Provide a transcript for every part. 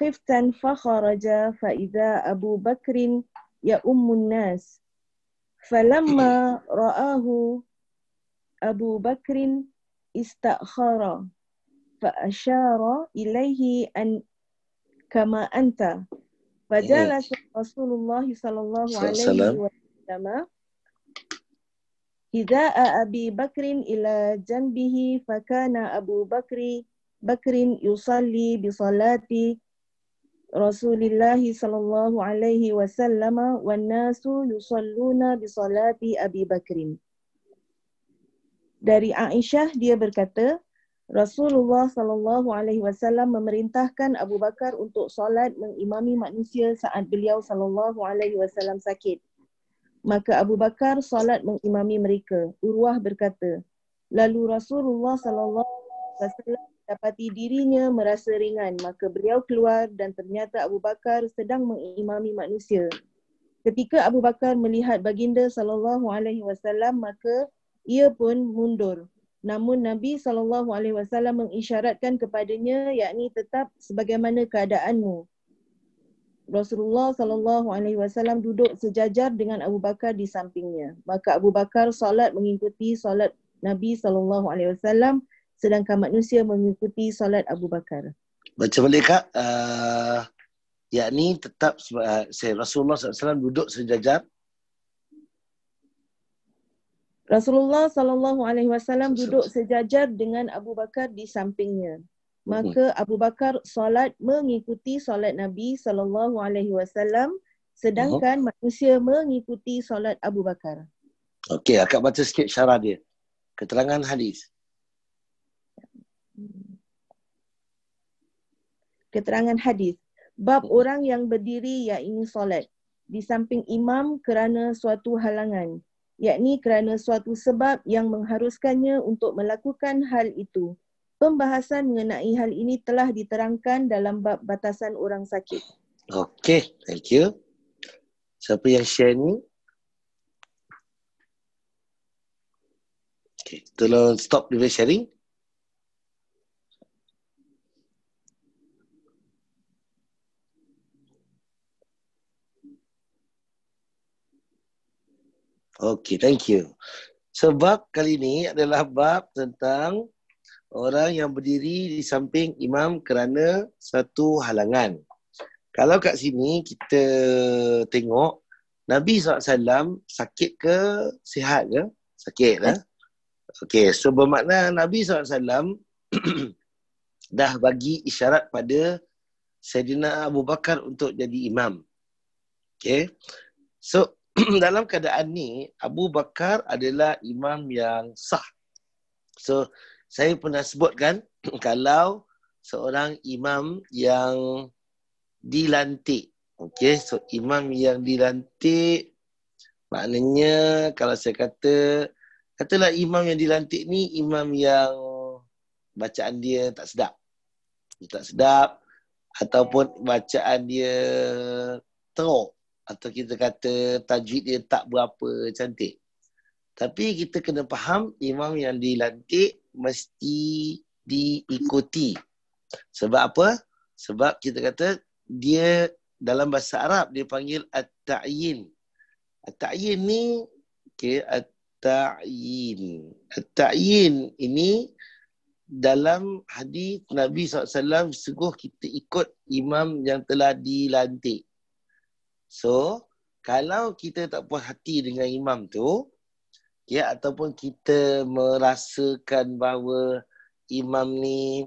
خفتا فخرج فإذا أبو بكر يؤم الناس فلما رآه أبو بكر استأخر فأشار إليه أن كما أنت فجلس رسول الله صلى الله عليه وسلم إذاء أبي بكر إلى جنبه فكان أبو بكر يصلي بصلاة رسول الله صلى الله عليه وسلم والناس يصلون بصلاة أبي بكر. Dari Aisyah dia berkata, Rasulullah sallallahu alaihi wasallam memerintahkan Abu Bakar untuk solat mengimami manusia saat beliau sallallahu alaihi wasallam sakit. Maka Abu Bakar solat mengimami mereka. Urwah berkata, lalu Rasulullah sallallahu alaihi wasallam dapati dirinya merasa ringan, maka beliau keluar dan ternyata Abu Bakar sedang mengimami manusia. Ketika Abu Bakar melihat baginda sallallahu alaihi wasallam, maka ia pun mundur. Namun Nabi SAW mengisyaratkan kepadanya, yakni tetap sebagaimana keadaanmu. Rasulullah SAW duduk sejajar dengan Abu Bakar di sampingnya. Maka Abu Bakar solat mengikuti solat Nabi SAW, sedangkan manusia mengikuti solat Abu Bakar. Baca balik Kak. Yakni tetap Rasulullah SAW duduk sejajar. Rasulullah SAW duduk sejajar dengan Abu Bakar di sampingnya. Maka Abu Bakar solat mengikuti solat Nabi SAW, sedangkan manusia mengikuti solat Abu Bakar. Okey, akak baca sikit syarah dia. Keterangan hadis. Keterangan hadis. Bab orang yang berdiri yakni solat di samping imam kerana suatu halangan, yakni kerana suatu sebab yang mengharuskannya untuk melakukan hal itu. Pembahasan mengenai hal ini telah diterangkan dalam bab batasan orang sakit. Okey, thank you. Siapa yang share ni? Okey, tolong stop the sharing. Okey, thank you. Sebab kali ini adalah bab tentang orang yang berdiri di samping imam kerana satu halangan. Kalau kat sini kita tengok Nabi SAW sakit ke sihat ke? Sakit lah. Okey, so bermakna Nabi SAW dah bagi isyarat pada Sayyidina Abu Bakar untuk jadi imam. Okey. So dalam keadaan ni, Abu Bakar adalah imam yang sah. So, saya pernah sebutkan, kalau seorang imam yang dilantik. Okay, so imam yang dilantik, maknanya kalau saya katalah imam yang dilantik ni, imam yang bacaan dia tak sedap. Tak sedap, ataupun bacaan dia teruk. Atau kita kata tajwid dia tak berapa cantik. Tapi kita kena faham imam yang dilantik mesti diikuti. Sebab apa? Sebab kita kata dia dalam bahasa Arab dia panggil at-ta'yin. At-ta'yin ni at-ta'yin. At-ta'yin ini dalam hadis Nabi SAW sungguh kita ikut imam yang telah dilantik. So, kalau kita tak puas hati dengan imam tu, ataupun kita merasakan bahawa imam ni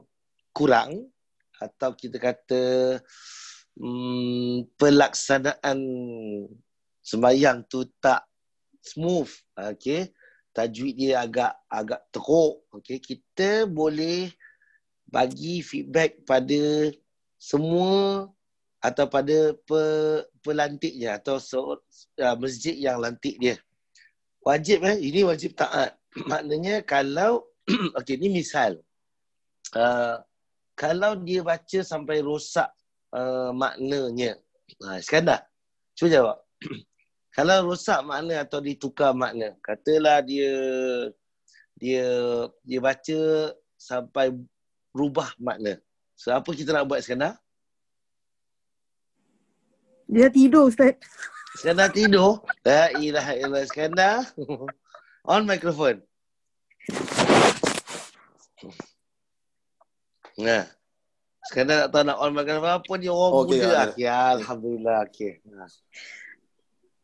kurang, atau kita kata pelaksanaan sembahyang tu tak smooth, tajwid dia agak teruk, kita boleh bagi feedback pada semua atau pada pelantiknya atau masjid yang lantik dia. Wajib ini wajib taat. Maknanya kalau ni misal kalau dia baca sampai rosak maknanya. Iskandar, cuba jawab. Kalau rosak makna atau ditukar makna, katalah dia baca sampai berubah makna. So apa kita nak buat Iskandar? Dia tidur, Ustaz. Iskandar tidur? La ilaha illallah. Iskandar. On microphone. Nah. Iskandar tak tahu nak on microphone apa ni orang Okey, muda. ada. Ya, Alhamdulillah. Okey.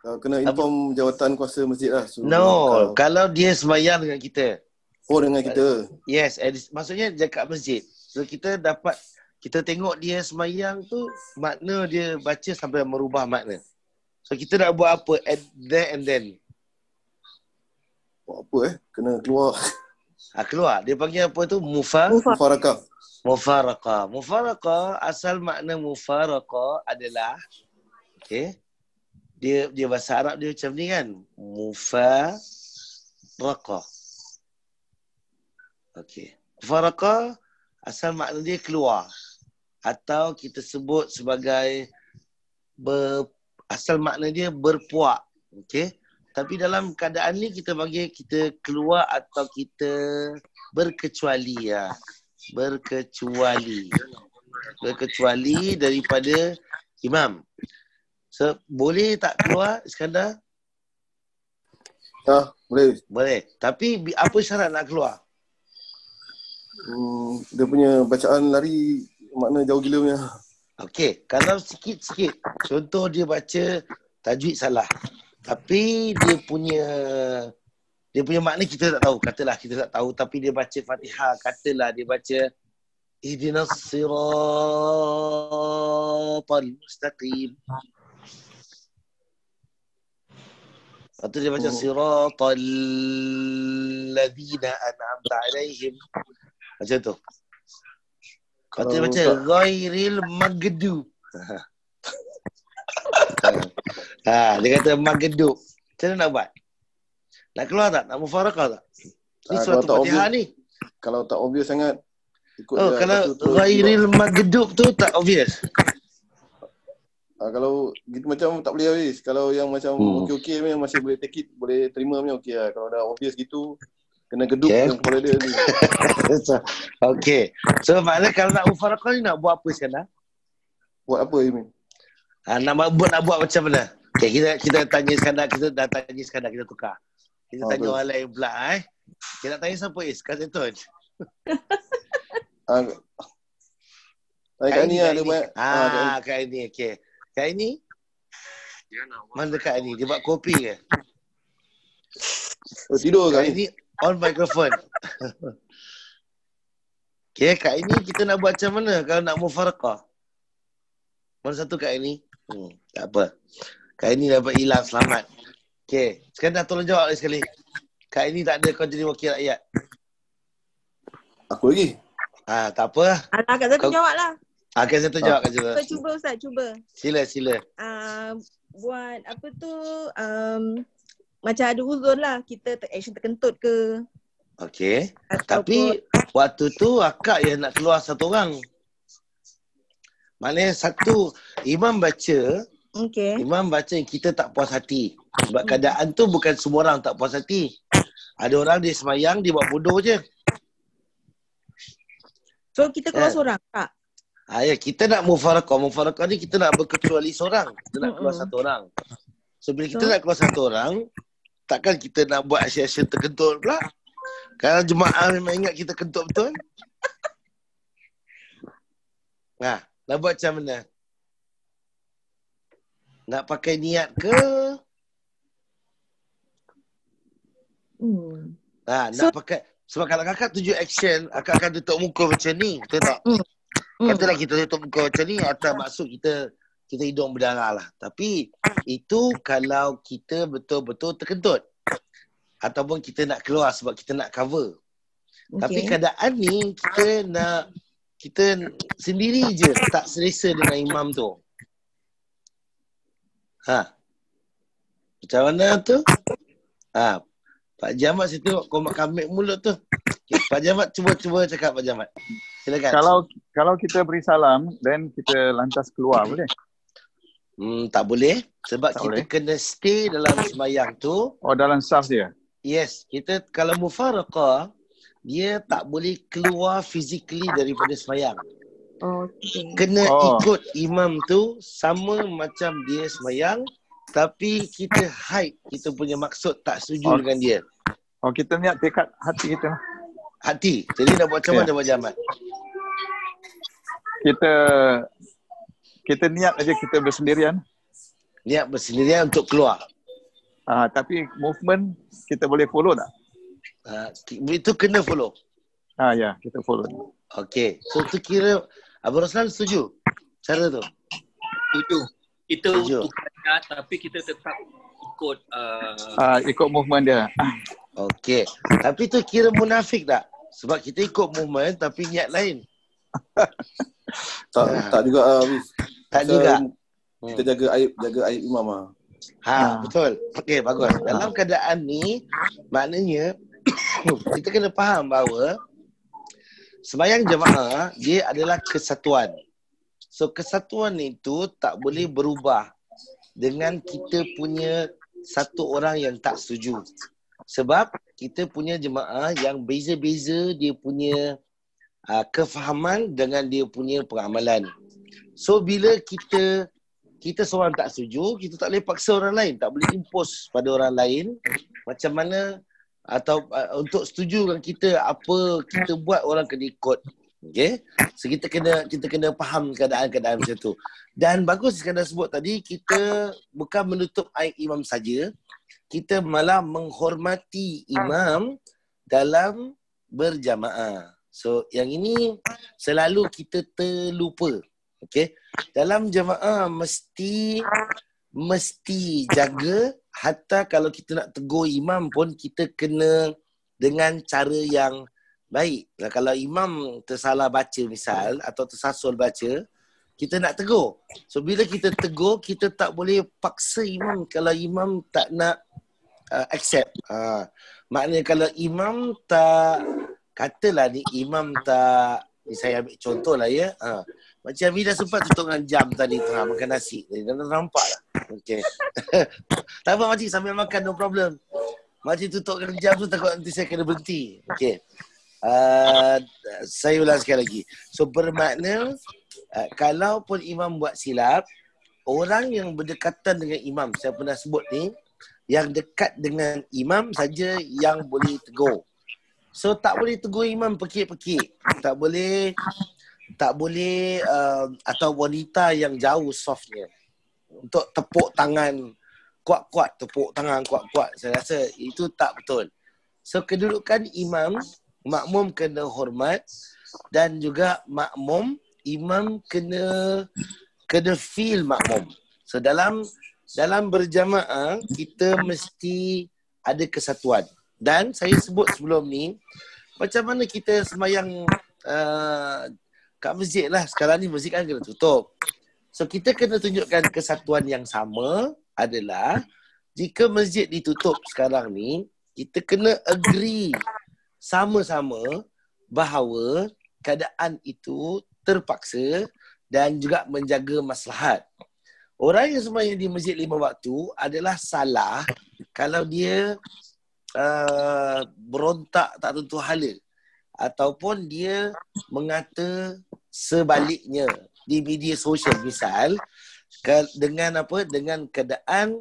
Kena inform jawatan kuasa masjid lah. No, kalau dia semayang dengan kita. Oh, dengan kita. Yes, maksudnya dekat masjid. So kita dapat, kita tengok dia semayang tu, makna dia baca sampai merubah makna. So kita nak buat apa at there and then? Buat apa Kena keluar. Keluar. Dia panggil apa tu? Mufarakah. Mufaraqah. Mufaraqah, asal makna mufaraqah adalah, okay, dia bahasa Arab dia macam ni kan. Mufaraqah. Okay. Mufaraqah, asal makna dia keluar. Atau kita sebut sebagai asal makna dia berpuak. Okay. Tapi dalam keadaan ni kita panggil kita keluar atau kita berkecuali ya. Berkecuali daripada imam. So, boleh tak keluar Iskandar? Boleh. Boleh. Tapi apa syarat nak keluar? Dia punya bacaan lari makna jauh gila punya. Okey, kalau sikit-sikit. Contoh dia baca tajwid salah. Tapi dia punya makna kita tak tahu. Katalah kita tak tahu tapi dia baca Fatihah. Katalah dia baca Ihdinas siratal mustaqim. Lepas tu dia baca siratal ladzina an'amta alaihim. Macam tu. Lepas tu dia baca ghairil maghdub. Dia kata maghdub. Macam mana nak buat? Nak keluar tak? Nak mufarakah tak? Ni surat Fatihah ni. Kalau tak obvious sangat, ikut kalau ghairil maghdub tu tak obvious. Kalau gitu macam tak boleh habis. Kalau yang macam okey-okey ni masih boleh take it, boleh terima ni okey lah. Kalau dah obvious gitu, kena geduk dengan kepala dia ni. Okey. So maknanya kalau nak mufarakah ni nak buat apa sekarang? Buat apa Imin? Nak buat macam mana? Okay, kita tanya Iskandar, kita dah tanya Iskandar, kita tukar. Kita tanya orang lain pula Kita nak tanya siapa Kak Zenton? Kak Ini ada banyak. Kak Ini, okey. Kak Ini? Mana Kak Ini? Dia buat kopi ke? Tidur Kak Ini on microphone. Okey, Kak Ini kita nak buat macam mana kalau nak mufarakah? Mana satu Kak Ini? Tak apa. Kak Ini dapat hilang selamat. Okey, sekarang tolong jawab lagi sekali. Kak Ini tak ada kau jadi wakil rakyat. Aku lagi. Tak apa. Kak Zenton jawab lah. Kak Zenton jawab. Cuba Ustaz, cuba. Sila. Buat apa tu, macam ada uzur lah. Kita action terkentut ke. Okey. Tapi waktu tu akak yang nak keluar satu orang. Maknanya satu, imam baca yang kita tak puas hati. Sebab keadaan tu bukan semua orang tak puas hati. Ada orang dia semayang, dia buat bodoh je. So kita keluar seorang Kak? Ya, kita nak mufarakah. Mufarakah ni kita nak berkecuali seorang. Kita nak keluar satu orang. So bila kita nak keluar satu orang, takkan kita nak buat action-action terkentut pula. Kalau jemaah memang ingat kita kentut betul. Nak buat macam mana? Nak pakai niat ke? Nak pakai. Sebab kalau kakak tuju action, akak akan tutup muka macam ni. Betul tak? Katalah kita tutup muka macam ni, atas maksud kita hidung berdarah lah. Tapi itu kalau kita betul-betul terkentut. Ataupun kita nak keluar sebab kita nak cover. Tapi keadaan ni kita sendiri je tak selesa dengan imam tu. Macam mana tu? Pak Jamat saya tengok komak kamik mulut tu. Okay, Pak Jamat cuba cakap Pak Jamat. Silakan. Kalau kita beri salam dan kita lantas keluar boleh? Tak boleh sebab tak kita boleh. Kena stay dalam sembahyang tu. Dalam saf dia. Yes, kita kalau mufaraqah dia tak boleh keluar physically daripada sembahyang. Okey. Kena Oh. ikut imam tu sama macam dia semayang, tapi kita hide kita punya maksud tak setuju dengan dia. Oh, kita niat tekad hati kita. Hati. Jadi nak buat macam mana Abang Jamal? Kita niat aja kita bersendirian. Niat bersendirian untuk keluar. Tapi movement kita boleh follow tak? Itu kena follow. Ya, kita follow. Okey. So tu kira Abang Roslan setuju cara tu? Setuju. Kita Setuju. tukar tapi kita tetap ikut Ikut movement dia. Okey. Tapi tu kira munafik tak? Sebab kita ikut movement tapi niat lain. Tak juga Hafiz. Tak Pasal juga. Kita jaga aib imam ah. Betul. Okey, bagus. Dalam keadaan ni, maknanya kita kena faham bahawa sembahyang jemaah dia adalah kesatuan. So kesatuan itu tak boleh berubah dengan kita punya satu orang yang tak setuju. Sebab kita punya jemaah yang beza-beza dia punya kefahaman dengan dia punya pengamalan. So bila kita seorang tak setuju, kita tak boleh paksa orang lain, tak boleh impose pada orang lain macam mana atau untuk setuju dengan kita apa kita buat orang kena ikut. Okey. So kita kena faham keadaan-keadaan macam tu. Dan bagus sekadar sebut tadi, kita bukan menutup aib imam saja, kita malah menghormati imam dalam berjamaah. So yang ini selalu kita terlupa. Okey. Dalam jemaah mesti jaga, hatta kalau kita nak tegur imam pun kita kena dengan cara yang baik. Kalau imam tersalah baca misal atau tersasul baca, kita nak tegur. So bila kita tegur, kita tak boleh paksa imam kalau imam tak nak accept. Maknanya kalau imam tak, katalah ni imam tak, ni saya ambil contoh lah ya. Macam Ami dah sempat tutup dengan jam tadi tengah makan nasi. Dah nampak lah. Okey. Tak apa makcik, sambil makan no problem. Makcik tutup dengan jam tu takut nanti saya kena berhenti. Okey. Saya ulang sekali lagi. So bermakna kalau pun imam buat silap, orang yang berdekatan dengan imam, saya pernah sebut ni, yang dekat dengan imam saja yang boleh tegur. So tak boleh tegur imam pekik-pekik. Tak boleh atau wanita yang jauh softnya untuk tepuk tangan kuat-kuat, tepuk tangan kuat-kuat. Saya rasa itu tak betul. So kedudukan imam, makmum kena hormat, dan juga imam kena feel makmum. So dalam berjamaah kita mesti ada kesatuan. Dan saya sebut sebelum ni, macam mana kita sembahyang kat masjid lah. Sekarang ni masjid kan kena tutup. So kita kena tunjukkan kesatuan yang sama adalah jika masjid ditutup sekarang ni, kita kena agree sama-sama bahawa keadaan itu terpaksa dan juga menjaga maslahat. Orang yang sembahyang di masjid 5 waktu adalah salah kalau dia berontak tak tentu hala ataupun dia mengata sebaliknya di media sosial misal dengan keadaan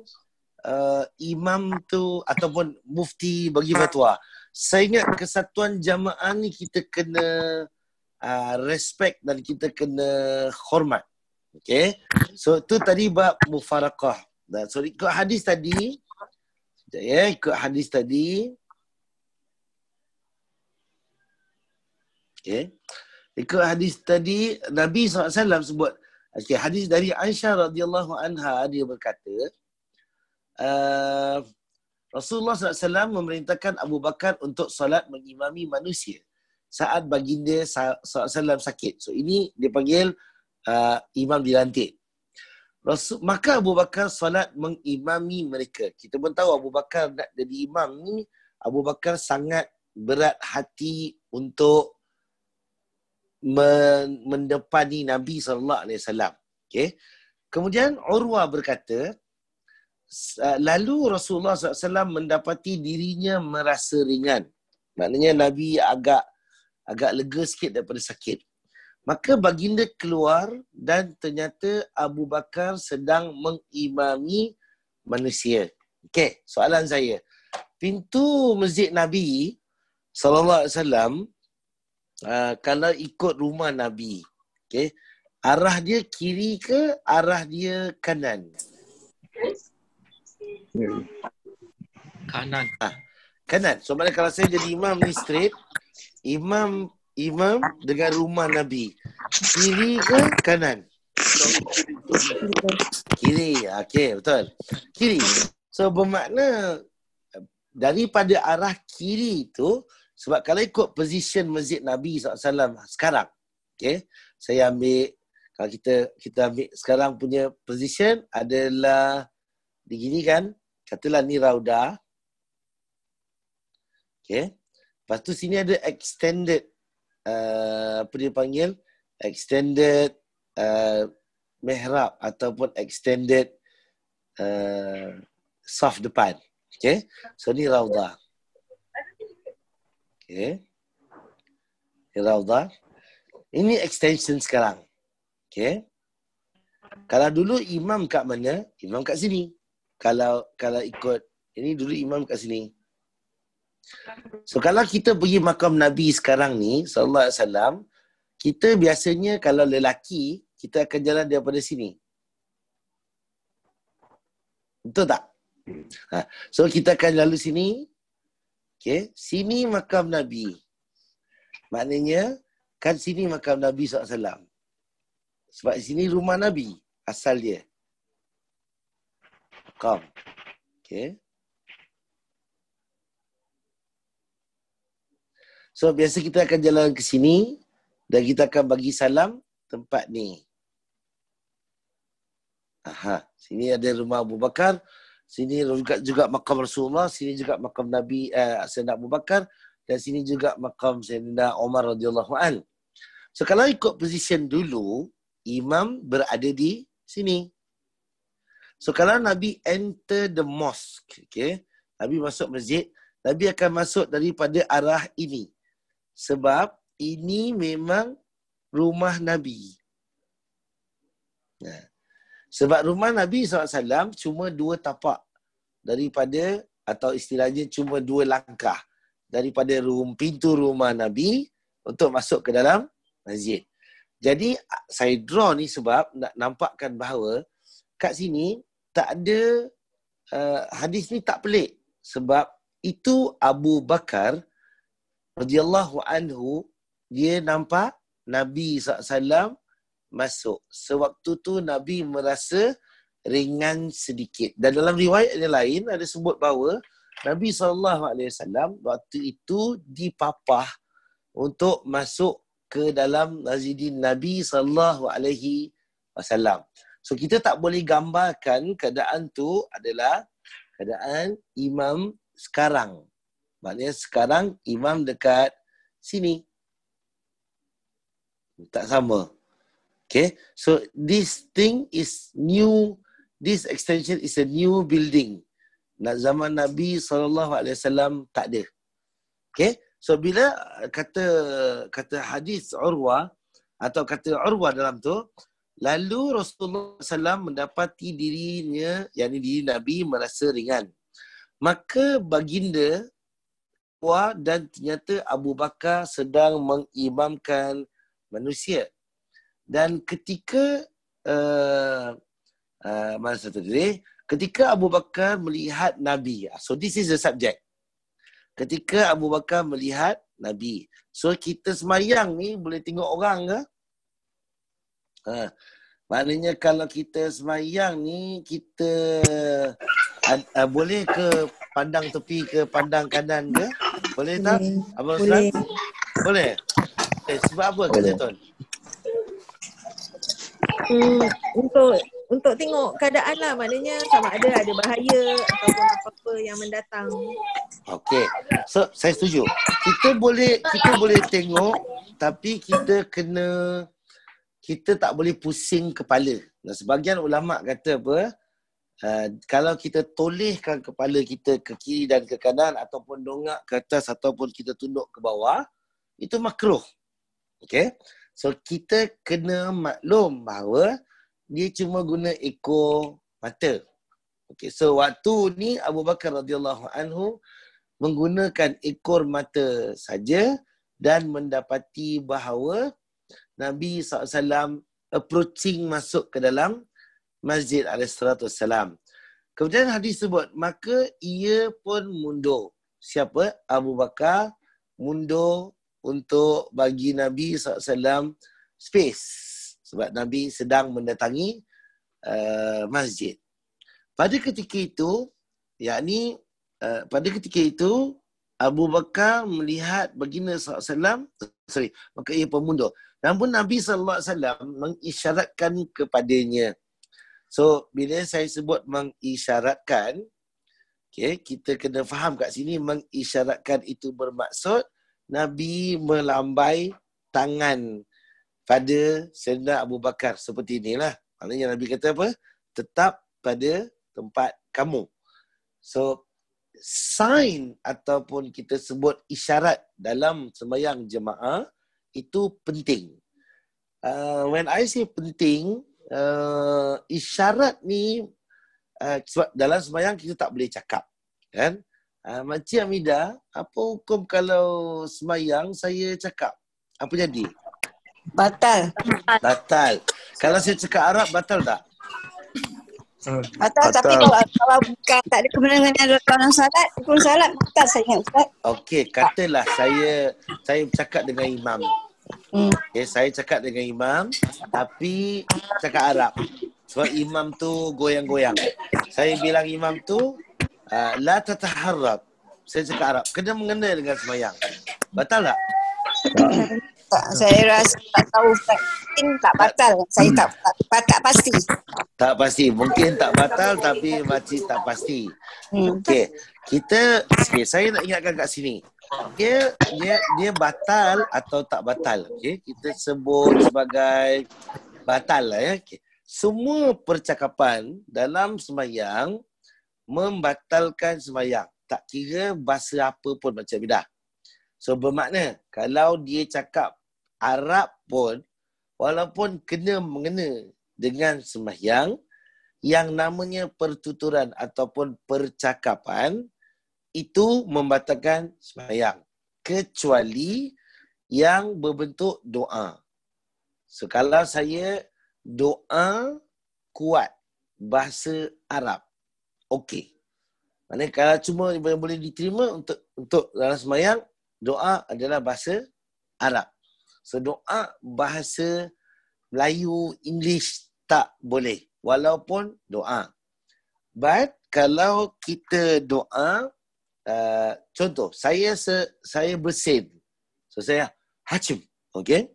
imam tu ataupun mufti bagi fatwa. Saya ingat kesatuan jamaah ni kita kena respect dan kita kena hormat. Okay. So tu tadi bab mufaraqah. So ikut hadis tadi, ikut hadis tadi. Okay. Ikut hadis tadi, Nabi SAW sebut, okay, hadis dari Aisyah radhiyallahu anha, dia berkata, Rasulullah SAW memerintahkan Abu Bakar untuk solat mengimami manusia saat baginda SAW sakit. So ini dia panggil imam dilantik. Maka Abu Bakar solat mengimami mereka. Kita pun tahu Abu Bakar nak jadi imam ni, Abu Bakar sangat berat hati untuk mendepani Nabi SAW. Okay. Kemudian Urwah berkata, lalu Rasulullah SAW mendapati dirinya merasa ringan. Maknanya Nabi agak lega sikit daripada sakit. Maka baginda keluar dan ternyata Abu Bakar sedang mengimami manusia. Okey, soalan saya. Pintu Masjid Nabi SAW, kalau ikut rumah Nabi, okey, arah dia kiri ke arah dia kanan? Kanan. Kanan. So mana kalau saya jadi imam ni straight, imam dengan rumah Nabi, kiri ke kanan? Kiri. Okey, betul. Kiri. So bermakna daripada arah kiri tu, sebab kalau ikut position Masjid Nabi SAW sekarang, okey, saya ambil, kalau kita ambil sekarang punya position adalah begini kan, katalah ni Raudah. Okey. Lepas tu sini ada extended apa dia panggil? Extended mihrab ataupun extended saf depan. Okey. So ni Raudah. Okey. Ni Raudah. Ini extension sekarang. Okey. Kalau dulu imam kat mana? Imam kat sini. Kalau ikut ini dulu imam kat sini. So kalau kita pergi makam Nabi sekarang ni sallallahu alaihi wasallam, kita biasanya kalau lelaki kita akan jalan daripada sini. Betul tak? So kita akan lalu sini. Okey, sini makam Nabi. Maknanya kan sini makam Nabi SAW. Sebab sini rumah Nabi asal dia. Makam. Okey. So biasa kita akan jalan ke sini dan kita akan bagi salam tempat ni. Sini ada rumah Abu Bakar, sini juga makam Rasulullah, sini juga makam Nabi Sayyidina Abu Bakar, dan sini juga makam Sayyidina Umar radhiyallahu an. So kalau ikut position dulu, imam berada di sini. So kalau Nabi enter the mosque, okay, Nabi masuk masjid, Nabi akan masuk daripada arah ini. Sebab ini memang rumah Nabi. Sebab rumah Nabi SAW cuma 2 tapak daripada, atau istilahnya cuma 2 langkah daripada pintu rumah Nabi untuk masuk ke dalam masjid. Jadi saya draw ni sebab nak nampakkan bahawa kat sini tak ada hadis ni tak pelik. Sebab itu Abu Bakar radhiyallahu anhu, dia nampak Nabi SAW masuk. Sewaktu tu Nabi merasa ringan sedikit. Dan dalam riwayat yang lain ada sebut bahawa Nabi SAW waktu itu dipapah untuk masuk ke dalam Masjidin Nabi SAW. So kita tak boleh gambarkan keadaan tu adalah keadaan imam sekarang. Maknanya sekarang imam dekat sini. Tak sama. Okay. So this thing is new. This extension is a new building. Zaman Nabi SAW tak ada. Okay. So bila kata hadis Urwah atau kata Urwah dalam tu, lalu Rasulullah SAW mendapati dirinya, yakni diri Nabi merasa ringan. Maka baginda dan ternyata Abu Bakar sedang mengimamkan manusia. Dan ketika mana satu tadi? Ketika Abu Bakar melihat Nabi. So this is the subject. Ketika Abu Bakar melihat Nabi. So kita semayang ni boleh tengok orang ke? Maknanya kalau kita semayang ni, kita boleh ke pandang tepi ke pandang kanan ke? Boleh tak? Abang Ustaz? Boleh. Sebab apa kata Tuan? Untuk tengok keadaan lah, maknanya sama ada bahaya ataupun apa-apa yang mendatang. Okey. So saya setuju. Kita boleh tengok, tapi kita tak boleh pusing kepala. Nah, sebahagian ulama kata apa? Kalau kita tolehkan kepala kita ke kiri dan ke kanan ataupun dongak ke atas ataupun kita tunduk ke bawah, itu makruh. Okey. So kita kena maklum bahawa dia cuma guna ekor mata. Okay, so waktu ni Abu Bakar radhiyallahu anhu menggunakan ekor mata saja dan mendapati bahawa Nabi SAW approaching masuk ke dalam Masjid alaihissalam. Kemudian hadis sebut, maka ia pun mundur. Siapa? Abu Bakar mundur untuk bagi Nabi SAW space. Sebab Nabi sedang mendatangi masjid. Pada ketika itu, pada ketika itu, Abu Bakar melihat baginda SAW, maka ia pun mundur. Namun Nabi SAW mengisyaratkan kepadanya. So, bila saya sebut mengisyaratkan, okay, kita kena faham kat sini, mengisyaratkan itu bermaksud Nabi melambai tangan pada Sayyidina Abu Bakar. Seperti inilah. Maknanya Nabi kata apa? Tetap pada tempat kamu. So, sign ataupun kita sebut isyarat dalam sembahyang jemaah itu penting. When I say penting, isyarat ni sebab dalam sembahyang kita tak boleh cakap, kan? Makcik Hamida, apa hukum kalau sembahyang saya cakap? Apa jadi? Batal. Batal. Kalau saya cakap Arab, batal tak? Batal, tapi kalau bukan tak ada kemenangan dalam salat, hukum salat batal saya ingat Ustaz. Okey, katalah saya bercakap dengan imam. Okay, saya cakap dengan imam tapi cakap Arab. Sebab imam tu goyang-goyang. Saya bilang imam tu la tataharrab. Saya cakap Arab. Kena mengena dengan sembahyang. Batal tak? Tak, saya rasa tak tahu Ustaz. Mungkin tak batal. Saya tak pasti. Tak pasti. Mungkin tak batal tapi makcik tak pasti. Okey. Saya nak ingatkan kat sini. Dia batal atau tak batal. Okey, kita sebut sebagai batal lah ya. Okay. Semua percakapan dalam sembahyang membatalkan sembahyang. Tak kira bahasa apa pun macam bidah. So bermakna kalau dia cakap Arab pun, walaupun kena mengena dengan sembahyang, yang namanya pertuturan ataupun percakapan itu membatalkan sembahyang, kecuali yang berbentuk doa. So kalau saya doa kuat bahasa Arab, okey. Maknanya kalau cuma boleh diterima untuk dalam sembahyang, doa adalah bahasa Arab. So doa bahasa Melayu, English tak boleh, walaupun doa. But kalau kita doa, contoh, saya bersin. So saya hacim, okey.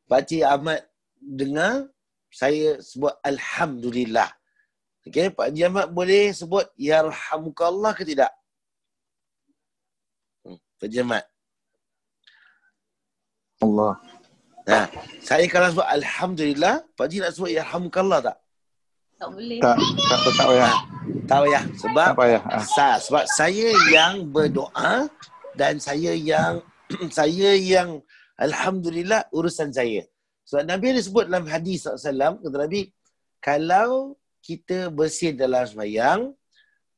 Pakcik Ahmad dengar, saya sebut Alhamdulillah. Okey, Pakcik Ahmad boleh sebut Yarhamukallah ke tidak? Pakcik Ahmad. Allah. Nah, saya kalau sebut Alhamdulillah, Pakcik nak sebut Yarhamukallah tak? Tak boleh. Tak payah. Tak payah. Sebab Tak payah. Sebab saya yang berdoa dan saya yang Alhamdulillah urusan saya. Sebab Nabi ada sebut dalam hadis SAW, kata Nabi, kalau kita bersin dalam sembahyang,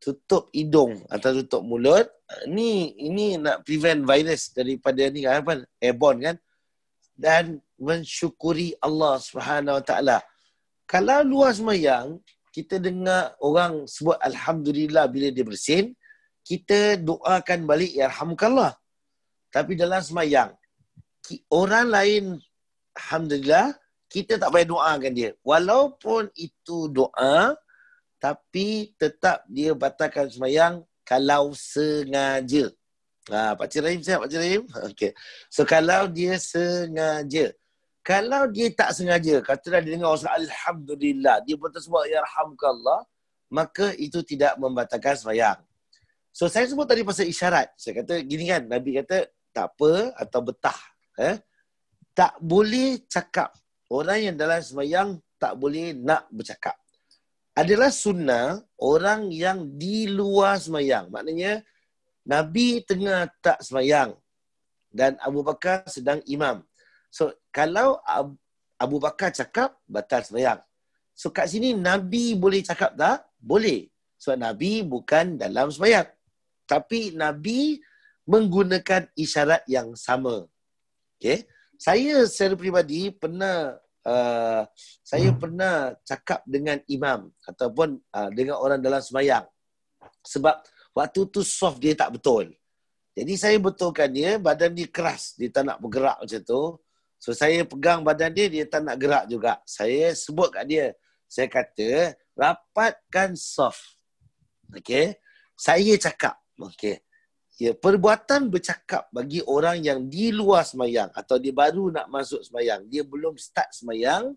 tutup hidung atau tutup mulut, ini nak prevent virus daripada ni kan, apa? Airborne kan? Dan mensyukuri Allah Subhanahu Wa Taala. Kalau luar sembahyang, kita dengar orang sebut Alhamdulillah bila dia bersin, kita doakan balik Yarhamukallah. Tapi dalam sembahyang, orang lain Alhamdulillah, kita tak payah doakan dia. Walaupun itu doa, tapi tetap dia batalkan sembahyang kalau sengaja. Pakcik Rahim siap, Pakcik Rahim? Okay. So kalau dia sengaja. Kalau dia tak sengaja, katalah dia dengar orang Alhamdulillah, dia pun tersebut Yarhamukallah, maka itu tidak membatalkan sembahyang. So saya sebut tadi pasal isyarat. Saya kata gini kan, Nabi kata tak apa atau betah. Tak boleh cakap. Orang yang dalam sembahyang tak boleh nak bercakap. Adalah sunnah orang yang di luar sembahyang. Maknanya Nabi tengah tak sembahyang dan Abu Bakar sedang imam. So kalau Abu Bakar cakap, batal sembahyang. So kat sini Nabi boleh cakap tak? Boleh. Sebab Nabi bukan dalam sembahyang. Tapi Nabi menggunakan isyarat yang sama. Okay? Saya secara peribadi pernah cakap dengan imam ataupun dengan orang dalam sembahyang. Sebab waktu tu soft dia tak betul. Jadi saya betulkan dia, badan dia keras. Dia tak nak bergerak macam tu. So saya pegang badan dia, dia tak nak gerak juga. Saya sebut kat dia. Saya kata, rapatkan soft. Okay. Saya cakap. Okay. Ya, perbuatan bercakap bagi orang yang di luar sembahyang atau dia baru nak masuk sembahyang, dia belum start sembahyang,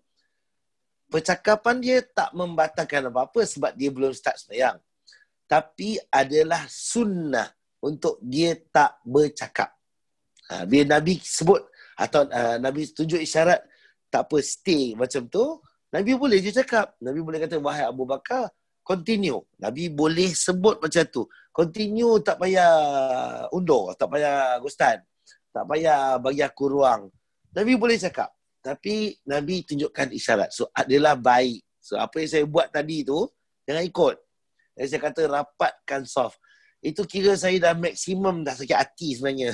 percakapan dia tak membatalkan apa-apa sebab dia belum start sembahyang. Tapi adalah sunnah untuk dia tak bercakap. Bila Nabi sebut atau Nabi tunjuk isyarat, tak apa, stay macam tu, Nabi boleh je cakap. Nabi boleh kata, wahai Abu Bakar, continue. Nabi boleh sebut macam tu. Continue, tak payah undur, tak payah Gustan, tak payah bagi aku ruang. Nabi boleh cakap. Tapi Nabi tunjukkan isyarat. So, adalah baik. So, apa yang saya buat tadi tu, jangan ikut. Jadi saya kata, rapatkan soft. Itu kira saya dah maksimum dah sakit hati sebenarnya.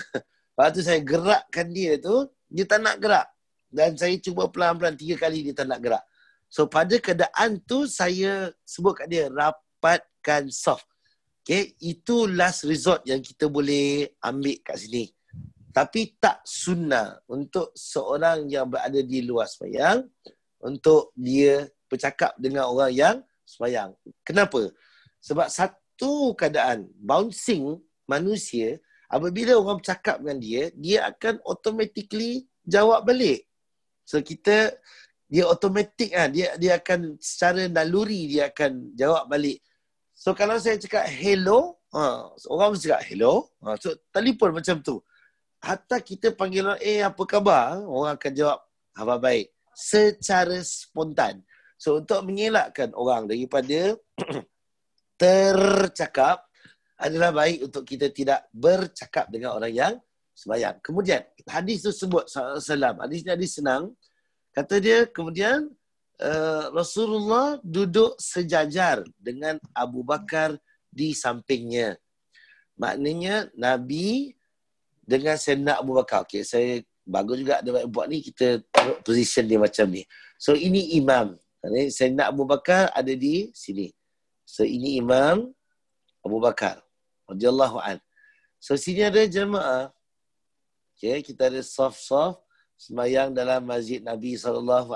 Lepas tu saya gerakkan dia tu, dia tak nak gerak. Dan saya cuba pelan-pelan 3 kali dia tak nak gerak. So pada keadaan tu saya sebut kat dia, rapatkan soft. Okay, itu last resort yang kita boleh ambil kat sini. Tapi tak sunnah untuk seorang yang berada di luar sembahyang untuk dia bercakap dengan orang yang sembahyang. Kenapa? Sebab satu keadaan bouncing manusia, apabila orang bercakap dengan dia, dia akan automatically jawab balik. So dia automatik dia akan secara naluri dia akan jawab balik. So kalau saya cakap hello, orang mesti cakap hello. So telefon macam tu. Hatta kita panggil orang, apa khabar? Orang akan jawab, khabar baik. Secara spontan. So untuk mengelakkan orang daripada tercakap, adalah baik untuk kita tidak bercakap dengan orang yang sembahyang. Kemudian hadis tu sebut SAW. Hadis ni hadis senang. Kata dia kemudian Rasulullah duduk sejajar dengan Abu Bakar di sampingnya. Maknanya Nabi dengan Sayyidina Abu Bakar. Okay, saya bagus juga ada buat ni, kita taruh position dia macam ni. So ini imam. Sayyidina Abu Bakar ada di sini. So ini imam Abu Bakar radhiyallahu an. So sini ada jemaah. Okay, kita ada soft-soft sembahyang dalam Masjid Nabi SAW.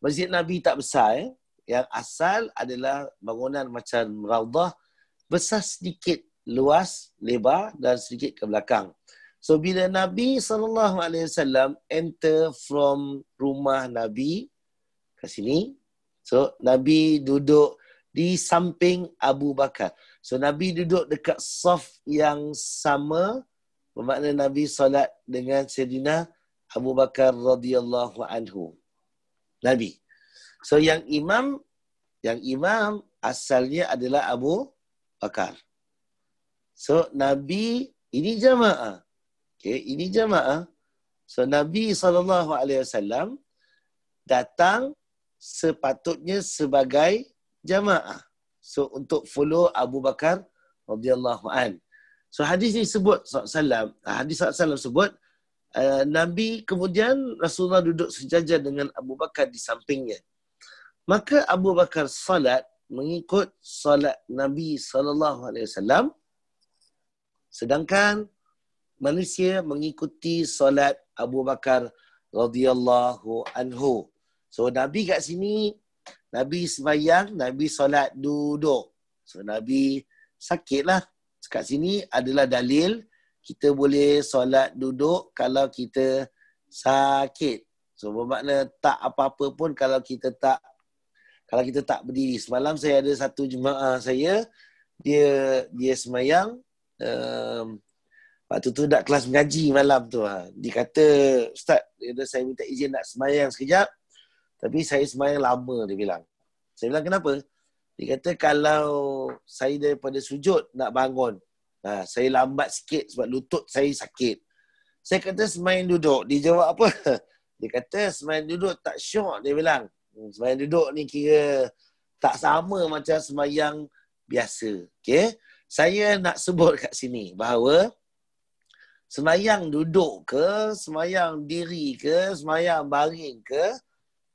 Masjid Nabi tak besar. Yang asal adalah bangunan macam raudah, besar sedikit, luas, lebar dan sedikit ke belakang. So bila Nabi SAW enter from rumah Nabi ke sini, so Nabi duduk di samping Abu Bakar. So Nabi duduk dekat saf yang sama, bermakna Nabi solat dengan Sayyidina Abu Bakar radhiyallahu anhu. Nabi. So yang imam asalnya adalah Abu Bakar. So Nabi, ini jamaah. Okay, ini jamaah. So Nabi SAW datang sepatutnya sebagai jamaah. So untuk follow Abu Bakar radhiyallahu an. So hadis ni sebut SAW. Hadis SAW sebut Nabi kemudian Rasulullah duduk sejajar dengan Abu Bakar di sampingnya. Maka Abu Bakar salat mengikut salat Nabi SAW. Sedangkan manusia mengikuti salat Abu Bakar radhiyallahu anhu. So Nabi kat sini, Nabi sembahyang, Nabi solat duduk. So Nabi sakitlah. Kat sini adalah dalil kita boleh solat duduk kalau kita sakit. So bermakna tak apa-apa pun kalau kita tak berdiri. Semalam saya ada satu jemaah saya, dia sembahyang, waktu tu nak kelas mengaji malam tu. Dia kata, Ustaz, saya minta izin nak sembahyang sekejap. Tapi saya sembahyang lama, dia bilang. Saya bilang, kenapa? Dia kata, kalau saya daripada sujud nak bangun, saya lambat sikit sebab lutut saya sakit. Saya kata, sembahyang duduk. Dia jawab apa? Dia kata sembahyang duduk tak syok, dia bilang. Sembahyang duduk ni kira tak sama macam sembahyang biasa. Okay? Saya nak sebut kat sini bahawa sembahyang duduk ke, sembahyang diri ke, sembahyang baring ke,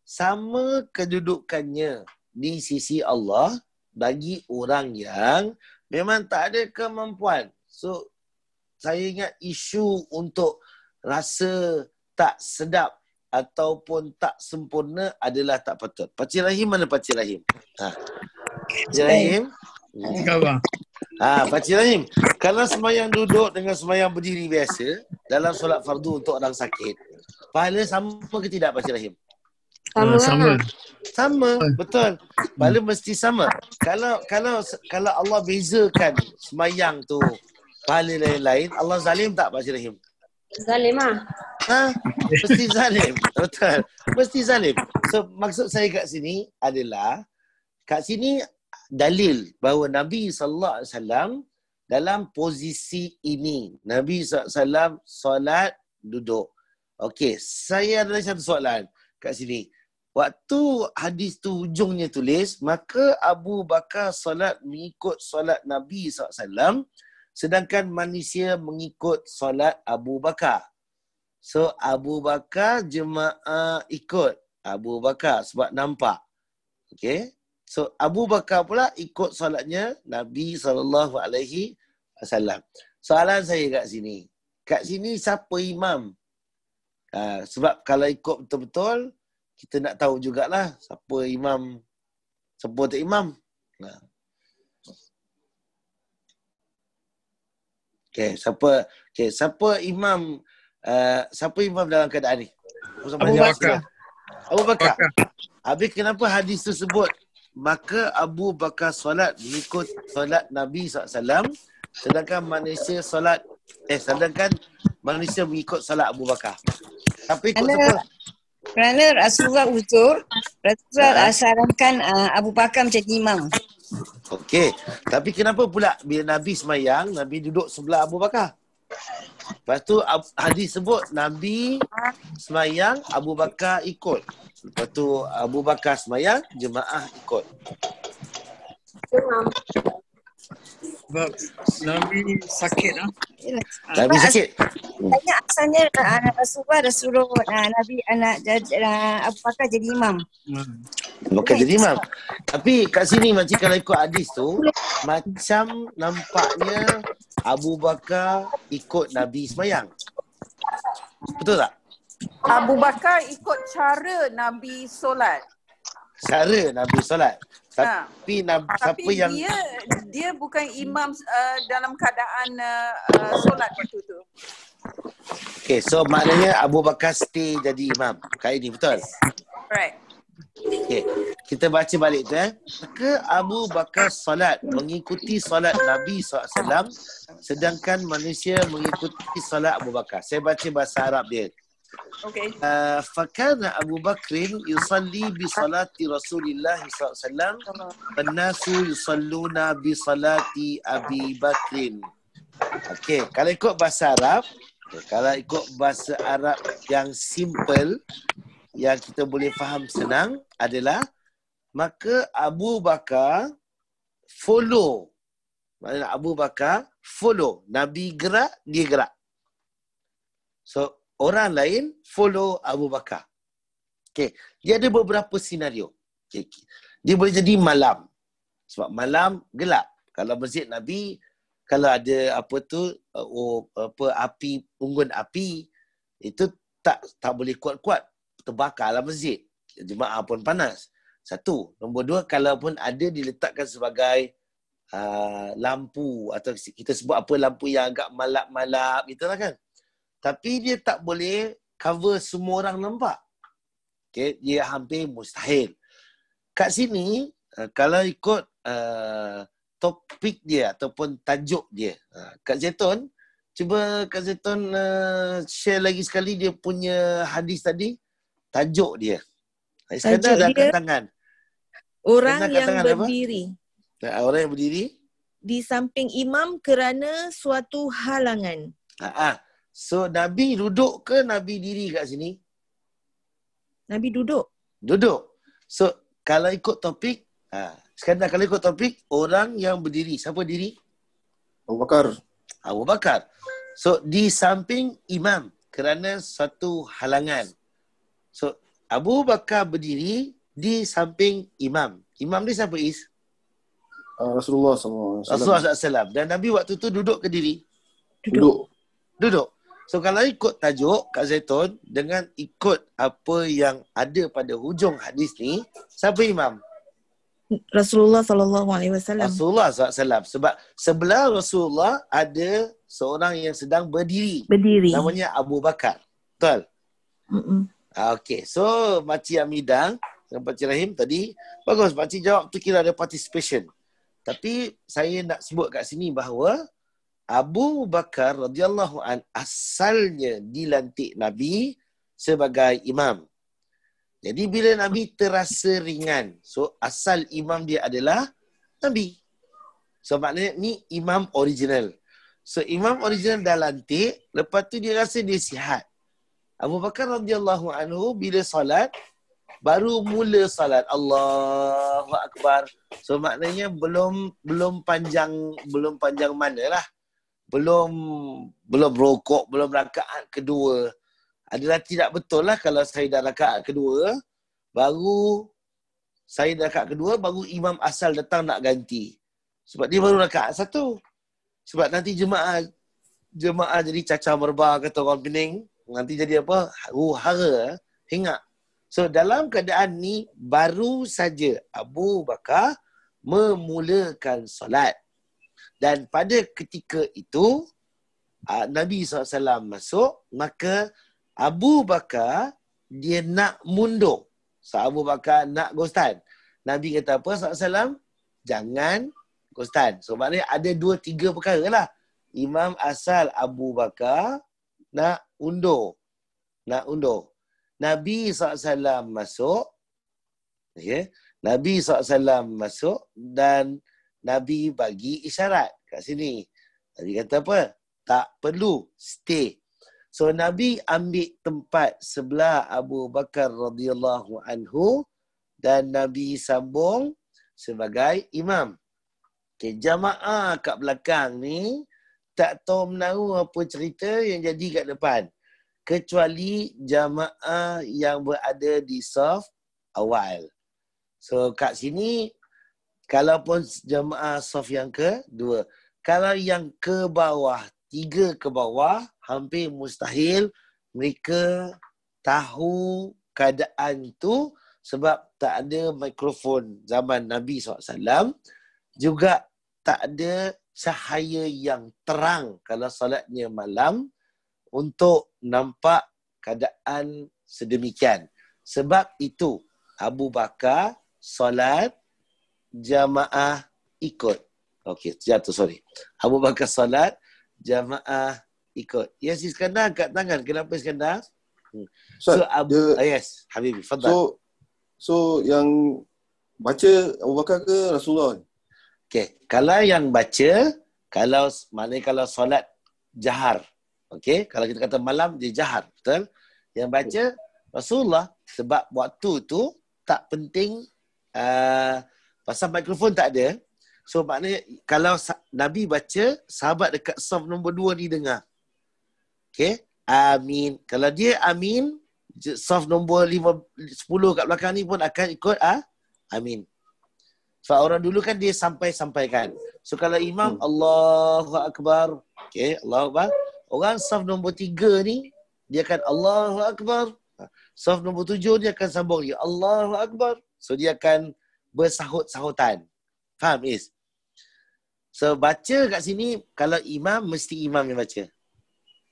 sama kedudukannya di sisi Allah bagi orang yang memang tak ada kemampuan. So, saya ingat isu untuk rasa tak sedap ataupun tak sempurna adalah tak patut. Pakcik Rahim mana Pakcik Rahim? Pakcik Rahim? Pakcik Rahim, kalau sembahyang duduk dengan sembahyang berdiri biasa dalam solat fardu untuk orang sakit, pahala sama ke tidak Pakcik Rahim? Sama, betul. Pahala mesti sama. Kalau Allah bezakan sembahyang tu pahala lain-lain, Allah zalim tak Pakcik Rahim? Zalim Mesti zalim. Betul. Mesti zalim. So maksud saya kat sini adalah kat sini dalil bahawa Nabi SAW dalam posisi ini. Nabi SAW solat duduk. Okey, saya ada satu soalan kat sini. Waktu hadis tu hujungnya tulis, maka Abu Bakar solat mengikut solat Nabi SAW, sedangkan manusia mengikut solat Abu Bakar. So Abu Bakar jemaah ikut Abu Bakar sebab nampak. Okey. So Abu Bakar pula ikut solatnya Nabi SAW. Soalan saya kat sini. Kat sini siapa imam? Sebab kalau ikut betul-betul, kita nak tahu jugalah siapa imam, siapa tak imam. Siapa imam? Siapa imam dalam keadaan ni? Abu Bakar. Habis kenapa hadis tu sebut maka Abu Bakar solat mengikut solat Nabi SAW, sedangkan manusia mengikut solat Abu Bakar. Tapi ikut siapa? Kerana Rasulullah uzur, Rasulullah sarankan Abu Bakar menjadi imam. Okey. Tapi kenapa pula bila Nabi semayang, Nabi duduk sebelah Abu Bakar? Lepas tu hadis sebut Nabi semayang, Abu Bakar ikut. Lepas tu Abu Bakar semayang, jemaah ikut. Sebab Nabi sakit Nabi sakit. Tanya asalnya Rasulullah dah suruh Nabi Abu Bakar jadi imam. Bukan jadi imam. Tapi kat sini macam kalau ikut hadis tu, macam nampaknya Abu Bakar ikut Nabi semayang. Betul tak? Abu Bakar ikut cara Nabi solat. Cara Nabi solat. Tapi siapa yang dia bukan imam dalam keadaan solat waktu tu. Okay, so maknanya Abu Bakar stay jadi imam kali ni, betul? Right. Okay, kita baca balik tu Maka Abu Bakar solat mengikuti solat Nabi SAW, sedangkan manusia mengikuti solat Abu Bakar. Saya baca bahasa Arab dia. Okay. Fakana Abu Bakrin yusalli bi salati Rasulillah SAW, wannasu yusalluna bi salati Abi Bakrin. Okay, kalau ikut bahasa Arab, kalau ikut bahasa Arab yang simple, yang kita boleh faham senang adalah maka Abu Bakar follow. Maksudnya Abu Bakar follow. Nabi gerak, dia gerak. So, orang lain follow Abu Bakar. Okay. Dia ada beberapa senario. Okay. Dia boleh jadi malam. Sebab malam gelap. Kalau masjid Nabi, kalau ada api, unggun api, itu tak boleh kuat-kuat. Terbakarlah masjid. Jemaah pun panas. Satu. Nombor dua, kalaupun ada diletakkan sebagai lampu atau kita sebut apa lampu yang agak malap-malap itulah kan. Tapi dia tak boleh cover semua orang nampak. Okay, dia hampir mustahil. Kat sini kalau ikut topik dia ataupun tajuk dia, Kak Zaitun, cuba Kak Zaitun share lagi sekali dia punya hadis tadi, tajuk dia. Iskandar dah angkat tangan. Orang yang berdiri. Orang yang berdiri di samping imam kerana suatu halangan. So Nabi duduk ke Nabi diri kat sini? Nabi duduk. Duduk. So, kalau ikut topik, sekarang kalau ikut topik, orang yang berdiri. Siapa diri? Abu Bakar. Abu Bakar. So, di samping imam kerana satu halangan. So, Abu Bakar berdiri di samping imam. Imam ni siapa, Is? Rasulullah SAW. Rasulullah SAW. Dan Nabi waktu tu duduk ke diri? Duduk. Duduk. So kalau ikut tajuk Kak Zaitun dengan ikut apa yang ada pada hujung hadis ni, siapa imam? Rasulullah SAW. Rasulullah SAW. Sebab sebelah Rasulullah ada seorang yang sedang berdiri. Namanya Abu Bakar. Betul? Okey. So Makcik Amidang dan Pakcik Rahim tadi, bagus. Pakcik jawab tu kira ada participation. Tapi saya nak sebut kat sini bahawa Abu Bakar radhiyallahu an asalnya dilantik Nabi sebagai imam. Jadi bila Nabi terasa ringan, so asal imam dia adalah Nabi. So maknanya ni imam original. So imam original dah lantik, lepas tu dia rasa dia sihat. Abu Bakar radhiyallahu anhu bila solat, baru mula salat, Allahu Akbar. So maknanya belum panjang manalah. Belum rokok, belum rakaat kedua. Adalah tidak betul lah kalau saya dah rakaat kedua, baru imam asal datang nak ganti. Sebab dia baru rakaat satu. Sebab nanti jemaah jadi cacah merbah kata orang Pening. Nanti jadi apa? Hara, hingap. So dalam keadaan ni baru saja Abu Bakar memulakan solat. Dan pada ketika itu Nabi SAW masuk, maka Abu Bakar dia nak mundur. So Abu Bakar nak gostan. Nabi kata apa SAW? Jangan gostan. So maknanya ada 2-3 perkara lah. Imam asal Abu Bakar nak undur. Nabi SAW masuk. Okay. Nabi SAW masuk dan Nabi bagi isyarat kat sini. Nabi kata apa? Tak perlu stay. So Nabi ambil tempat sebelah Abu Bakar radhiyallahu anhu dan Nabi sambung sebagai imam. Okay, jamaah kat belakang ni tak tahu menahu apa cerita yang jadi kat depan. Kecuali jamaah yang berada di saf awal. So kat sini, kalaupun jemaah saf yang kedua, kalau yang ke bawah, 3 ke bawah, hampir mustahil mereka tahu keadaan itu sebab tak ada mikrofon zaman Nabi SAW. Juga tak ada cahaya yang terang kalau solatnya malam untuk nampak keadaan sedemikian. Sebab itu Abu Bakar solat jamaah ikut. Okey, jatuh, sorry. Abu Bakar solat, jamaah ikut. Yes, Iskandar angkat tangan. Kenapa Iskandar? So, yes, Habibi, fadal. So yang baca Abu Bakar ke Rasulullah? Okey, kalau yang baca, kalau solat jahar. Okey, kalau kita kata malam, dia jahar. Betul? Yang baca Rasulullah, sebab waktu tu tak penting pasal mikrofon tak ada. So maknanya kalau Nabi baca, sahabat dekat saf nombor 2 ni dengar. Okay. Amin. Kalau dia amin, saf nombor 10 kat belakang ni pun akan ikut amin. Sebab orang dulu kan dia sampaikan. So kalau imam Allahu Akbar. Okay. Allahu Akbar. Orang saf nombor 3 ni, dia akan Allahu Akbar. Saf nombor 7 dia akan sambung. Ya Allahu Akbar. So dia akan bersahut-sahutan. Faham, Is? So baca kat sini, kalau imam, mesti imam yang baca.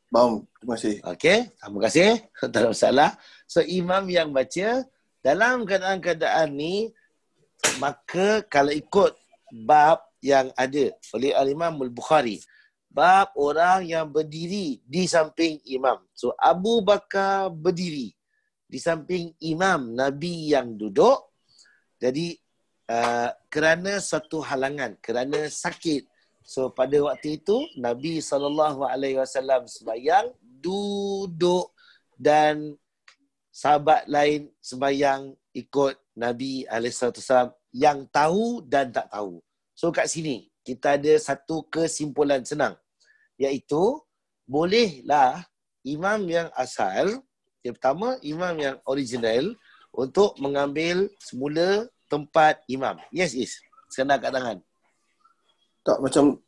Faham, terima kasih. Okey, terima kasih. Tak ada masalah. So imam yang baca, dalam keadaan-keadaan ni, maka kalau ikut bab yang ada oleh Al-Imam Al-Bukhari, bab orang yang berdiri di samping imam. So Abu Bakar berdiri di samping imam, Nabi yang duduk. Jadi kerana satu halangan, kerana sakit. So pada waktu itu Nabi SAW sembahyang duduk dan sahabat lain sembahyang ikut Nabi SAW yang tahu dan tak tahu. So kat sini kita ada satu kesimpulan senang, iaitu bolehlah imam yang asal, yang pertama imam yang original, untuk mengambil semula tempat imam. Yes, Is. Sekarang kat tangan. Tak macam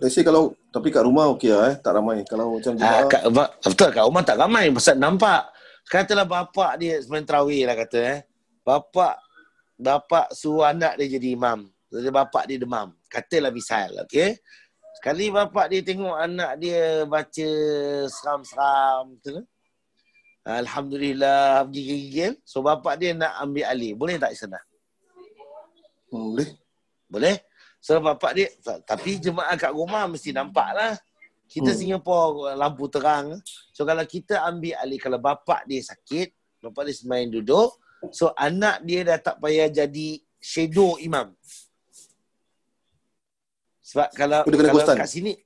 let's say kalau tapi kat rumah okey lah tak ramai. Kalau macam jemaah betul, kat rumah tak ramai pasal nampak. Katalah bapak dia sembahyang tarawih lah kata Bapak suruh anak dia jadi imam. Jadi bapak dia demam. Katalah misal, okey. Sekali bapak dia tengok anak dia baca seram-seram tu. Alhamdulillah gigil-gigil. So bapak dia nak ambil alih. Boleh tak sana? Boleh. Boleh. So bapak dia, tapi jemaah kat rumah mesti nampak lah. Kita Singapura lampu terang. So kalau kita ambil alih, kalau bapak dia sakit, bapak dia semain duduk, so anak dia dah tak payah jadi shadow imam. Sebab kalau kat sini,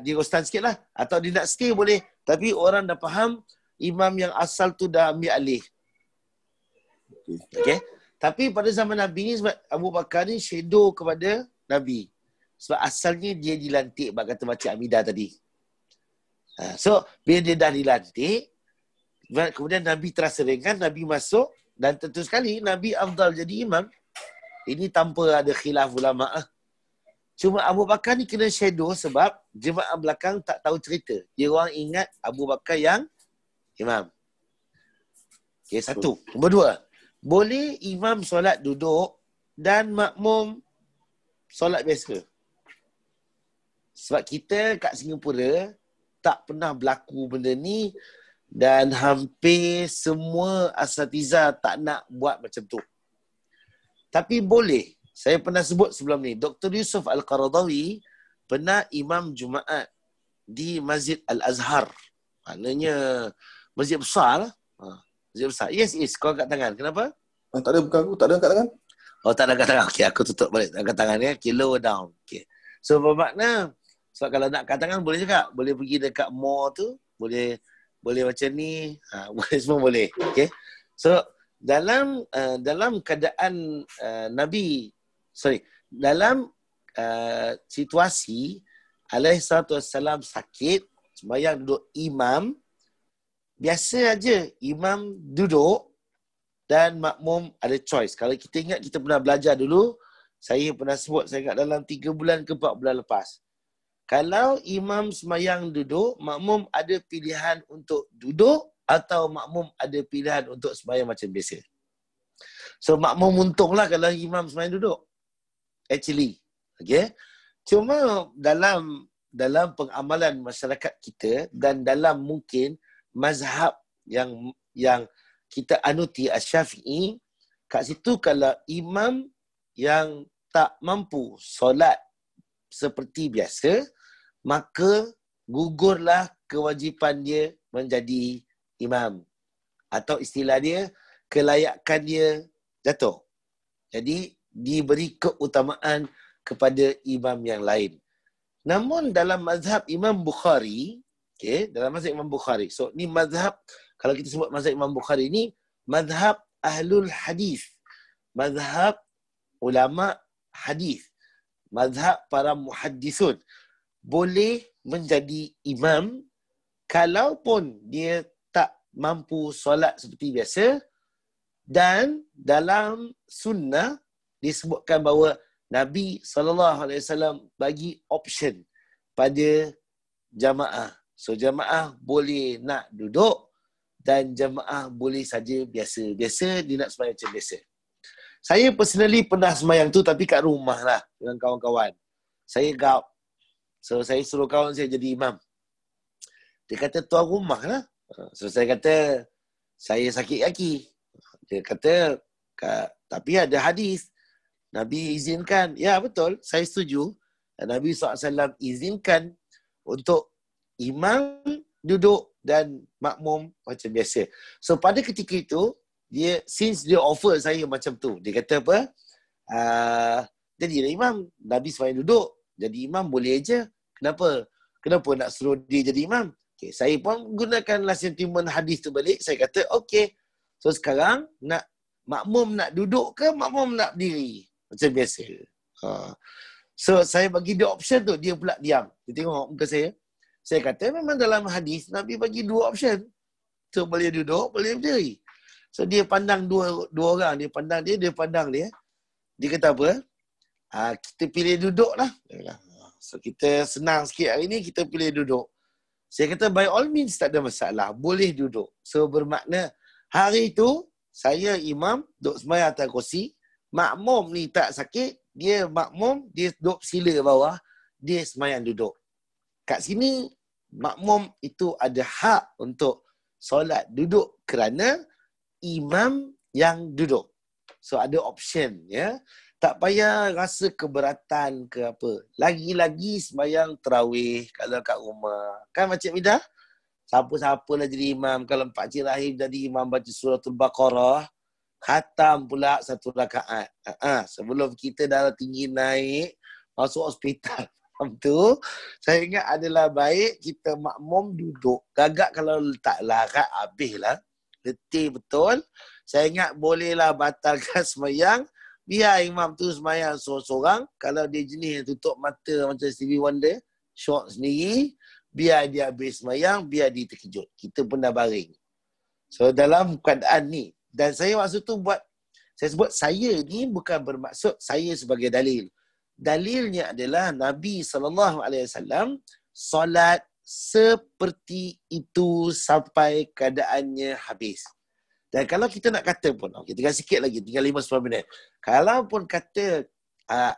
dia gostan sikit lah. Atau dia nak stay boleh. Tapi orang dah faham imam yang asal tu dah ambil alih. Okay. Tapi pada zaman Nabi ni, sebab Abu Bakar ni shadow kepada Nabi. Sebab asalnya dia dilantik, bak kata macam Amidah tadi. So, bila dia dah dilantik, kemudian Nabi terasa ringan, Nabi masuk, dan tentu sekali Nabi afdal jadi imam. Ini tanpa ada khilaf ulama'. Cuma Abu Bakar ni kena shadow sebab jemaah belakang tak tahu cerita. Dia orang ingat Abu Bakar yang imam. Okay, satu. Nombor dua. Boleh imam solat duduk dan makmum solat biasa. Sebab kita kat Singapura tak pernah berlaku benda ni dan hampir semua asatiza tak nak buat macam tu. Tapi boleh. Saya pernah sebut sebelum ni, Dr. Yusuf Al-Qaradawi pernah imam Jumaat di Masjid Al-Azhar. Maknanya masjid besar lah. Masjid besar. Yes, kau angkat tangan. Kenapa? Tak ada, bukan aku. Tak ada angkat tangan. Oh, tak ada angkat tangan. Okay, aku tutup balik angkat tangan ya. Okay, lower down. Okay. So, bermakna, sebab kalau nak angkat tangan boleh juga. Boleh pergi dekat mall tu. Boleh macam ni. Boleh, semua boleh. Okay. So, dalam keadaan dalam situasi Alaihissalam sakit, sembahyang duduk imam, biasa aja imam duduk dan makmum ada choice. Kalau kita ingat, kita pernah belajar dulu, saya pernah sebut, saya ingat dalam 3 bulan ke 4 bulan lepas. Kalau imam sembahyang duduk, makmum ada pilihan untuk duduk atau makmum ada pilihan untuk sembahyang macam biasa. So makmum untunglah kalau imam sembahyang duduk. Actually. Okay. Cuma dalam pengamalan masyarakat kita dan dalam mungkin mazhab yang kita anuti Asy-Syafi'i, kat situ kalau imam yang tak mampu solat seperti biasa, maka gugurlah kewajipan dia menjadi imam. Atau istilah dia, kelayakan dia jatuh. Jadi, diberi keutamaan kepada imam yang lain. Namun dalam mazhab Imam Bukhari, dalam mazhab Imam Bukhari, so ni mazhab, kalau kita sebut mazhab Imam Bukhari ni, mazhab ahlul hadis, mazhab ulama hadis, mazhab para muhaddisun, boleh menjadi imam kalaupun dia tak mampu solat seperti biasa, dan dalam sunnah disebutkan bahawa Nabi SAW bagi option pada jamaah. So jamaah boleh nak duduk dan jamaah boleh saja biasa. Biasa dia nak sembahyang macam biasa. Saya personally pernah sembahyang tu tapi kat rumah lah dengan kawan-kawan. Saya gaut. So saya suruh kawan saya jadi imam. Dia kata tuan rumah lah. So saya kata saya sakit kaki. Dia kata tapi ada hadis. Nabi izinkan. Ya betul, saya setuju. Nabi SAW izinkan untuk imam duduk dan makmum macam biasa. So pada ketika itu, since dia offer saya macam tu, dia kata apa? Jadilah imam. Nabi SAW duduk. Jadi imam boleh je. Kenapa nak suruh dia jadi imam? Okay, saya pun gunakanlah sentimen hadis tu balik. Saya kata, okay, So sekarang makmum nak duduk ke makmum nak berdiri? Macam biasa. So saya bagi dia option tu, dia pula diam. Dia tengok muka saya. Saya kata memang dalam hadis Nabi bagi 2 option. So boleh duduk, boleh berdiri. So dia pandang dua orang, dia pandang dia pandang dia. Dia kata apa? Kita pilih duduk lah. So kita senang sikit hari ni, kita pilih duduk. Saya kata by all means tak ada masalah, boleh duduk. So bermakna hari tu saya imam duduk sembahyang atas kursi, makmum ni tak sakit, dia makmum, dia duduk sila bawah, dia sembahyang duduk. Kat sini makmum itu ada hak untuk solat duduk kerana imam yang duduk. So ada option, ya. Tak payah rasa keberatan ke apa. Lagi-lagi sembahyang tarawih kalau kat rumah. Kan Makcik Midah? Siapa-siapa lah jadi imam. Kalau Pakcik Rahim jadi imam baca suratul Baqarah, khatam pula 1 rakaat. Sebelum kita darah tinggi naik, masuk hospital. Tu, saya ingat adalah baik kita makmum duduk. Gagak kalau letak larat, habislah. Letih betul. Saya ingat bolehlah batalkan sembahyang. Biar imam tu sembahyang seorang-seorang. Kalau dia jenis yang tutup mata macam Stevie Wonder, short sendiri, biar dia habis sembahyang, biar dia terkejut. Kita pun dah baring. So dalam keadaan ni, dan saya maksud tu saya sebut saya ni bukan bermaksud saya sebagai dalil. Dalilnya adalah Nabi SAW solat seperti itu sampai keadaannya habis. Dan kalau kita nak kata pun, tinggal sikit lagi, tinggal 5-10 minit. Kalau pun kata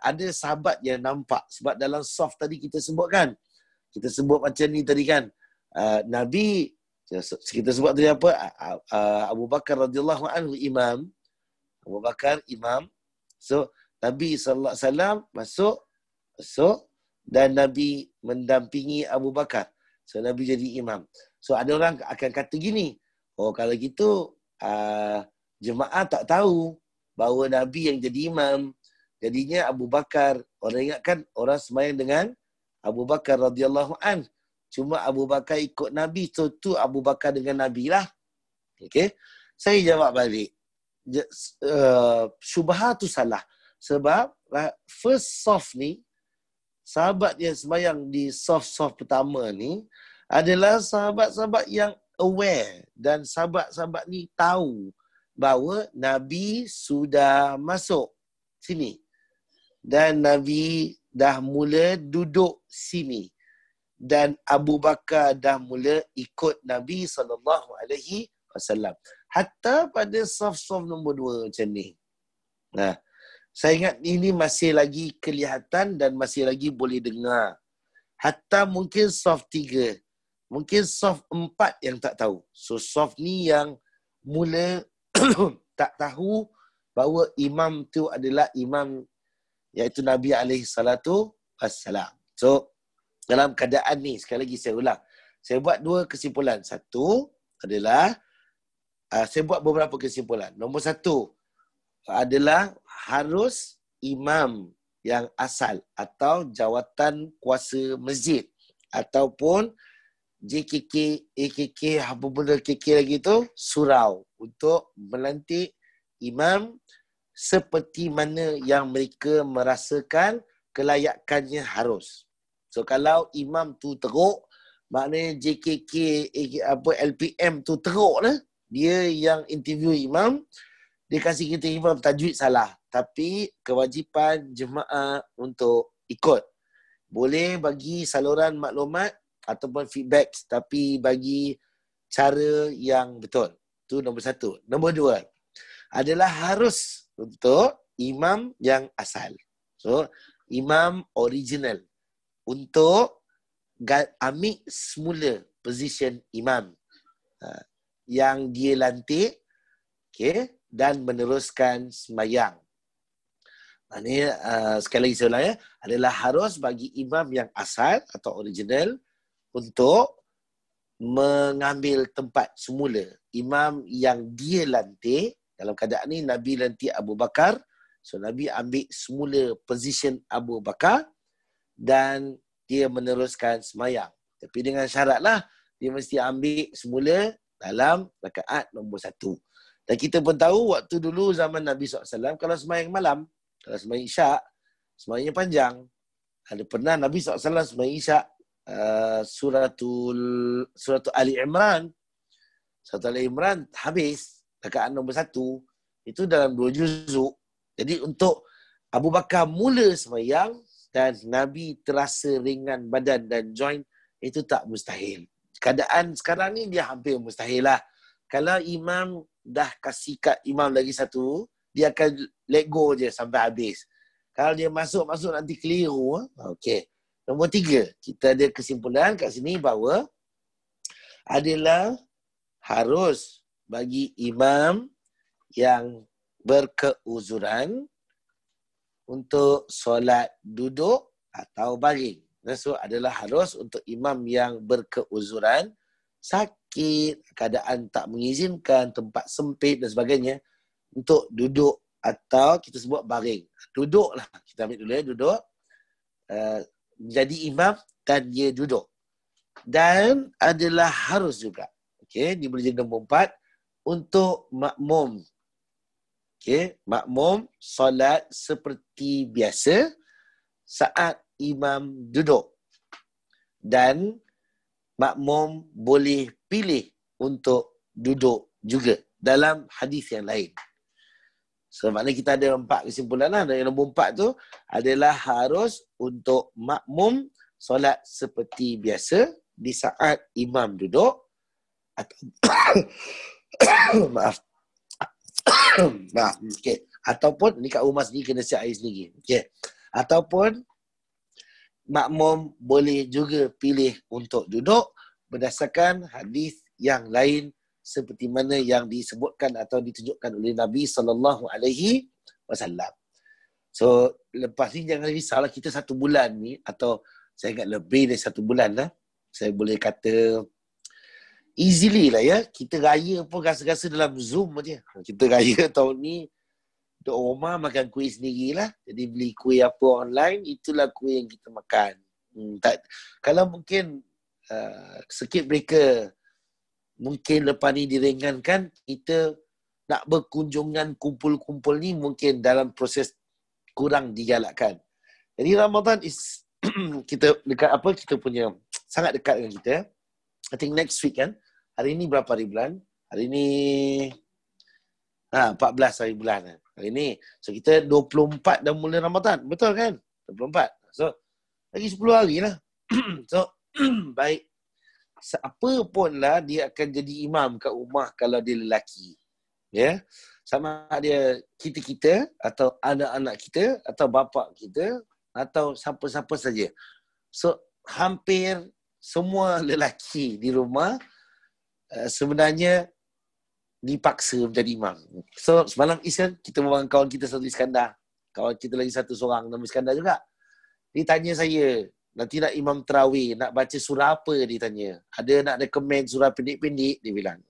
ada sahabat yang nampak, sebab dalam soft tadi kita sebut kan, kita sebut macam ni tadi kan, Nabi, kita sebut tadi apa, Abu Bakar radhiyallahu anhu imam, Abu Bakar imam, so Nabi SAW masuk dan Nabi mendampingi Abu Bakar. So Nabi jadi imam. So ada orang akan kata gini, kalau gitu jemaah tak tahu bahawa Nabi yang jadi imam. Jadinya Abu Bakar, orang ingatkan orang sembahyang dengan Abu Bakar radhiyallahu an. Cuma Abu Bakar ikut Nabi, so tu Abu Bakar dengan Nabi lah. Okay? Saya jawab balik. Syubhat tu salah. Sebab first soft ni, sahabat yang sembahyang di soft pertama ni adalah sahabat-sahabat yang aware. Dan sahabat-sahabat ni tahu bahawa Nabi sudah masuk sini. Dan Nabi dah mula duduk sini. Dan Abu Bakar dah mula ikut Nabi SAW. Hatta pada soft nombor 2 macam ni. Nah, saya ingat ini masih lagi kelihatan dan masih lagi boleh dengar. Hatta mungkin soft 3. Mungkin soft 4 yang tak tahu. So soft ni yang mula tak tahu bahawa imam tu adalah imam, iaitu Nabi SAW. So dalam keadaan ni, sekali lagi saya ulang. Saya buat 2 kesimpulan. Satu adalah, saya buat beberapa kesimpulan. Nombor 1 adalah harus imam yang asal atau jawatan kuasa masjid ataupun JKK, AKK, apa benda KK lagi tu, surau untuk melantik imam seperti mana yang mereka merasakan kelayakannya harus. So kalau imam tu teruk, maknanya JKK, LPM tu teruk lah. Dia yang interview imam, dia kasih kita imam tajwid salah. Tapi kewajipan jemaah untuk ikut. Boleh bagi saluran maklumat ataupun feedback, tapi bagi cara yang betul. Itu nombor 1. Nombor 2 adalah harus untuk imam yang asal. So, imam original. Untuk ambil semula position imam yang dia lantik, okay, dan meneruskan sembahyang. Maknanya, sekali lagi saya ulang ya, adalah harus bagi imam yang asal atau original untuk mengambil tempat semula imam yang dia lantik. Dalam keadaan ni Nabi lantik Abu Bakar, so Nabi ambil semula position Abu Bakar dan dia meneruskan sembahyang. Tapi dengan syaratlah dia mesti ambil semula dalam rakaat nombor 1. Dan kita pun tahu waktu dulu zaman Nabi SAW, kalau sembahyang malam, kalau sembahyang isyak, sembahyangnya panjang. Ada pernah Nabi SAW sembahyang isyak, suratul Ali Imran. Surat Ali Imran habis, rakaat nombor 1, itu dalam 2 juzuk. Jadi untuk Abu Bakar mula sembahyang dan Nabi terasa ringan badan dan joint, itu tak mustahil. Keadaan sekarang ni dia hampir mustahil lah. Kalau imam dah kasih kat imam lagi 1, dia akan let go je sampai habis. Kalau dia masuk nanti keliru. Okey. Nombor 3, kita ada kesimpulan kat sini bahawa adalah harus bagi imam yang berkeuzuran untuk solat duduk atau baring. So adalah harus untuk imam yang berkeuzuran, sakit, keadaan tak mengizinkan, tempat sempit dan sebagainya, untuk duduk atau kita sebut baring. Duduklah, kita ambil dulu ya, duduk. Jadi imam dan dia duduk. Dan adalah harus juga, okey, ni boleh jadi nombor 4, untuk makmum. Okey, makmum solat seperti biasa saat imam duduk. Dan makmum boleh pilih untuk duduk juga dalam hadis yang lain. So maknanya kita ada 4 kesimpulan lah. Dan yang nombor 4 tu adalah harus untuk makmum solat seperti biasa di saat imam duduk atau maaf. Okay. Ataupun ni kat rumah sendiri kena siap air sendiri. Okay. Ataupun makmum boleh juga pilih untuk duduk berdasarkan hadis yang lain seperti mana yang disebutkan atau ditunjukkan oleh Nabi SAW. So lepas ni jangan risaulah, kita 1 bulan ni, atau saya ingat lebih dari 1 bulan lah, saya boleh kata easily lah ya, kita raya pun rasa-rasa dalam Zoom je. Kita raya tahun ni duduk rumah makan kuih sendirilah. Jadi beli kuih apa online, itulah kuih yang kita makan. Kalau mungkin circuit breaker mungkin lepas ni diringankan, kita nak berkunjungan kumpul-kumpul ni mungkin dalam proses kurang digalakkan. Jadi Ramadan is kita dekat apa, kita punya sangat dekat dengan kita. I think next week kan. Hari ni berapa hari bulan? Hari ni 14 hari bulan. Hari ni. So kita 24 dah mula Ramadan. Betul kan? 24. So lagi 10 hari lah. So baik. Apa pun lah dia akan jadi imam kat rumah kalau dia lelaki. Ya. Sama dia kita-kita atau anak-anak kita atau bapa kita atau siapa-siapa saja. So hampir semua lelaki di rumah sebenarnya dipaksa menjadi imam. So semalam Isyan kita bersama kawan kita satu Iskandar. Kawan kita lagi satu seorang nama Iskandar juga. Dia tanya saya, nanti nak imam tarawih, nak baca surah apa dia tanya. Ada nak recommend surah pendek-pendek dia bilang.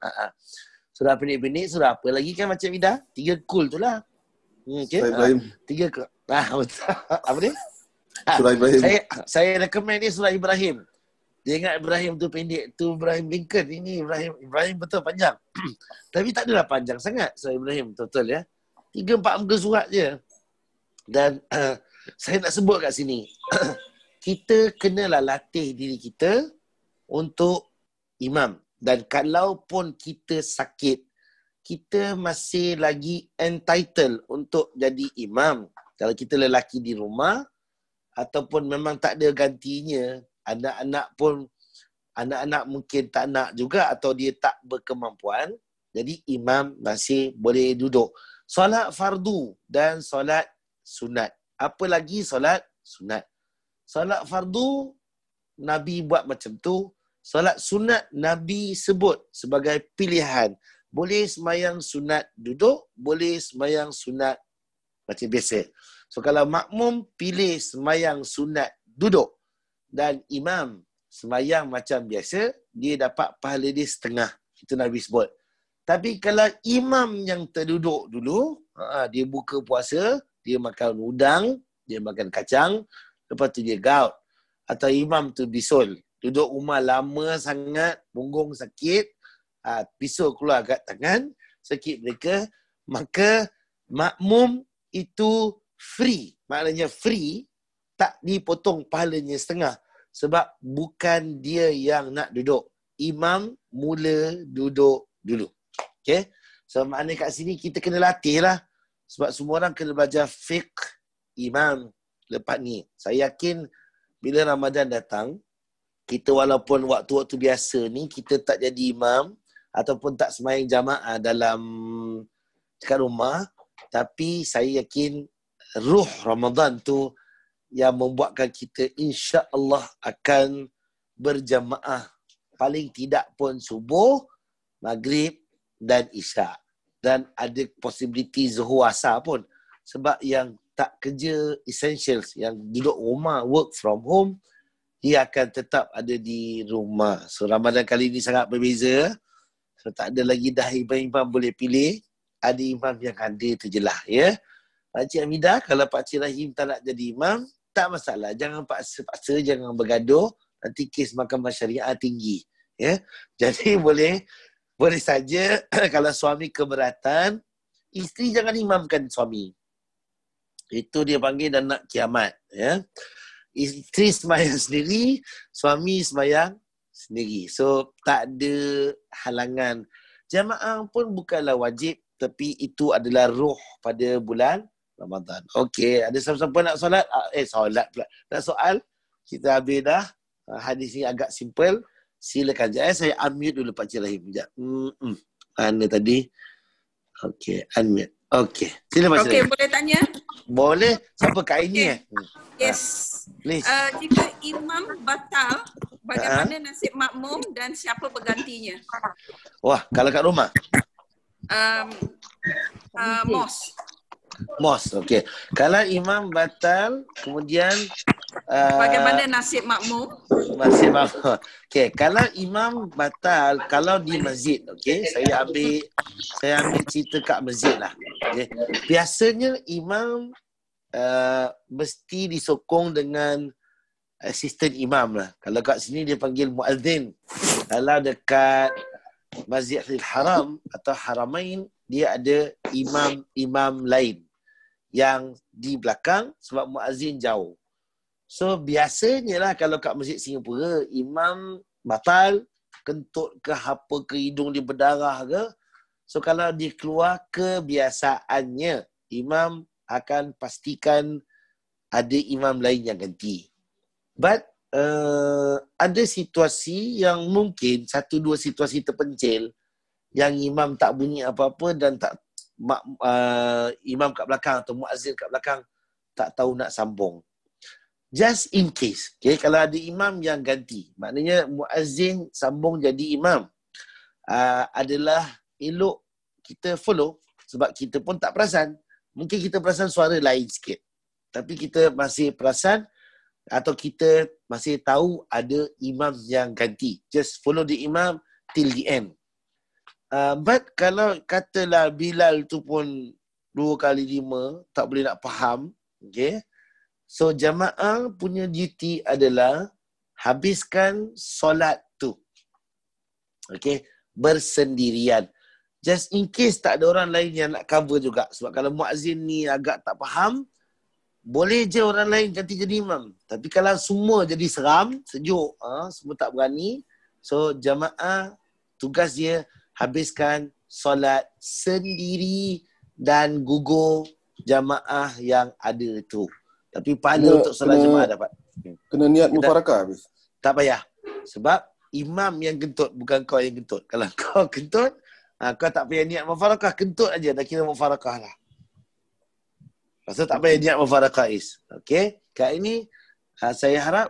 Surah pendek-pendek, surah apa lagi kan macam Ida? 3 kul tu lah. Okay. Surah Ibrahim. 3 betul. Apa dia? Surah Ibrahim. Saya recommend dia surah Ibrahim. Dia ingat Ibrahim tu pendek, tu Ibrahim Lincoln. Ini Ibrahim betul panjang. Tapi tak adalah panjang sangat surah Ibrahim, betul ya. 3-4 muka surat je. Dan saya nak sebut kat sini. Kita kenalah latih diri kita untuk imam. Dan kalaupun kita sakit, kita masih lagi entitled untuk jadi imam. Kalau kita lelaki di rumah, ataupun memang tak ada gantinya, anak-anak mungkin tak nak juga atau dia tak berkemampuan, jadi imam masih boleh duduk. Solat fardu dan solat sunat. Apa lagi solat sunat? Solat fardu Nabi buat macam tu. Solat sunat Nabi sebut sebagai pilihan. Boleh sembahyang sunat duduk, boleh sembahyang sunat macam biasa. So kalau makmum pilih sembahyang sunat duduk dan imam sembahyang macam biasa, dia dapat pahala dia setengah. Itu Nabi sebut. Tapi kalau imam yang terduduk dulu, dia buka puasa, dia makan udang, dia makan kacang, lepas tu dia gout. Atau imam tu bisul. Duduk rumah lama sangat, punggung sakit, pisau keluar kat tangan, circuit breaker, maka makmum itu free. Maknanya free, tak dipotong pahalanya setengah. Sebab bukan dia yang nak duduk. Imam mula duduk dulu. Okay? So maknanya kat sini kita kena latih lah. Sebab semua orang kena belajar fiqh imam lepas ni. Saya yakin bila Ramadan datang, kita walaupun waktu-waktu biasa ni kita tak jadi imam ataupun tak sembahyang jamaah dalam dekat rumah, tapi saya yakin ruh Ramadan tu yang membuatkan kita insya-Allah akan berjamaah paling tidak pun subuh, maghrib dan isyak. Dan ada possibility zuhur asar pun. Sebab yang tak kerja essentials, yang duduk rumah, work from home, dia akan tetap ada di rumah. So Ramadan kali ni sangat berbeza. So tak ada lagi dah imam-imam boleh pilih. Ada imam yang ada tu je lah. Ya? Pakcik Hamidah, kalau Pakcik Rahim tak nak jadi imam, tak masalah. Jangan paksa-paksa, jangan bergaduh. Nanti kes mahkamah syariah tinggi. Ya? Jadi boleh saja kalau suami keberatan, isteri jangan imamkan suami. Itu dia panggil dan nak kiamat. Ya? Isteri sembahyang sendiri, suami sembahyang sendiri. So tak ada halangan. Jamaah pun bukanlah wajib, tapi itu adalah ruh pada bulan Ramadan. Okey, ada siapa-siapa nak solat? Solat pula. Nak soal? Kita habis dah. Hadis ni agak simple. Silakan. Saya unmute dulu Pak Cik Rahim. Sekejap. Mana tadi? Okey, unmute. Okey. Sila Pak Cik Rahim. Okey, boleh tanya? Boleh. Siapa Kak Aini? Yes. Please. Jika imam batal, bagaimana nasib makmum dan siapa bergantinya? Wah, kalau kat rumah? Mos, okey. Kalau imam batal, kemudian bagaimana nasib makmum? Nasib makmum. Okey, kalau imam batal, kalau di masjid, okey, saya ambil cerita kat masjid lah. Okay. Biasanya imam mesti disokong dengan asisten imam lah. Kalau kat sini dia panggil muazzin. Kalau dekat Masjidil Haram atau Haramain, dia ada imam lain yang di belakang sebab muazzin jauh. So biasanya lah kalau kat Masjid Singapura, imam batal, kentut ke apa ke hidung dia berdarah ke. So kalau dia keluar, kebiasaannya imam akan pastikan ada imam lain yang ganti. But ada situasi yang mungkin, satu dua situasi terpencil yang imam tak bunyi apa-apa dan tak imam kat belakang atau muazzin kat belakang tak tahu nak sambung. Just in case, okay, kalau ada imam yang ganti, maknanya muazzin sambung jadi imam, adalah elok kita follow sebab kita pun tak perasan. Mungkin kita perasan suara lain sikit, tapi kita masih perasan atau kita masih tahu ada imam yang ganti. Just follow the imam till the end. But kalau katalah Bilal tu pun 2 kali 5 tak boleh nak faham, okay? So jamaah punya duty adalah habiskan solat tu, okay, bersendirian. Just in case tak ada orang lain yang nak cover juga. Sebab kalau muazzin ni agak tak faham, boleh je orang lain ganti jadi imam. Tapi kalau semua jadi seram, sejuk, semua tak berani, so jamaah tugas dia habiskan solat sendiri dan gugur jamaah yang ada tu. Tapi pahala untuk solat jamaah dapat. Kena niat mufarakah habis? Tak payah. Sebab imam yang kentut, bukan kau yang kentut. Kalau kau kentut, kau tak payah niat mufarakah, kentut aja dah kira mufarakah lah. Pasal tak payah niat mufarakah is. Okey, Kak ini saya harap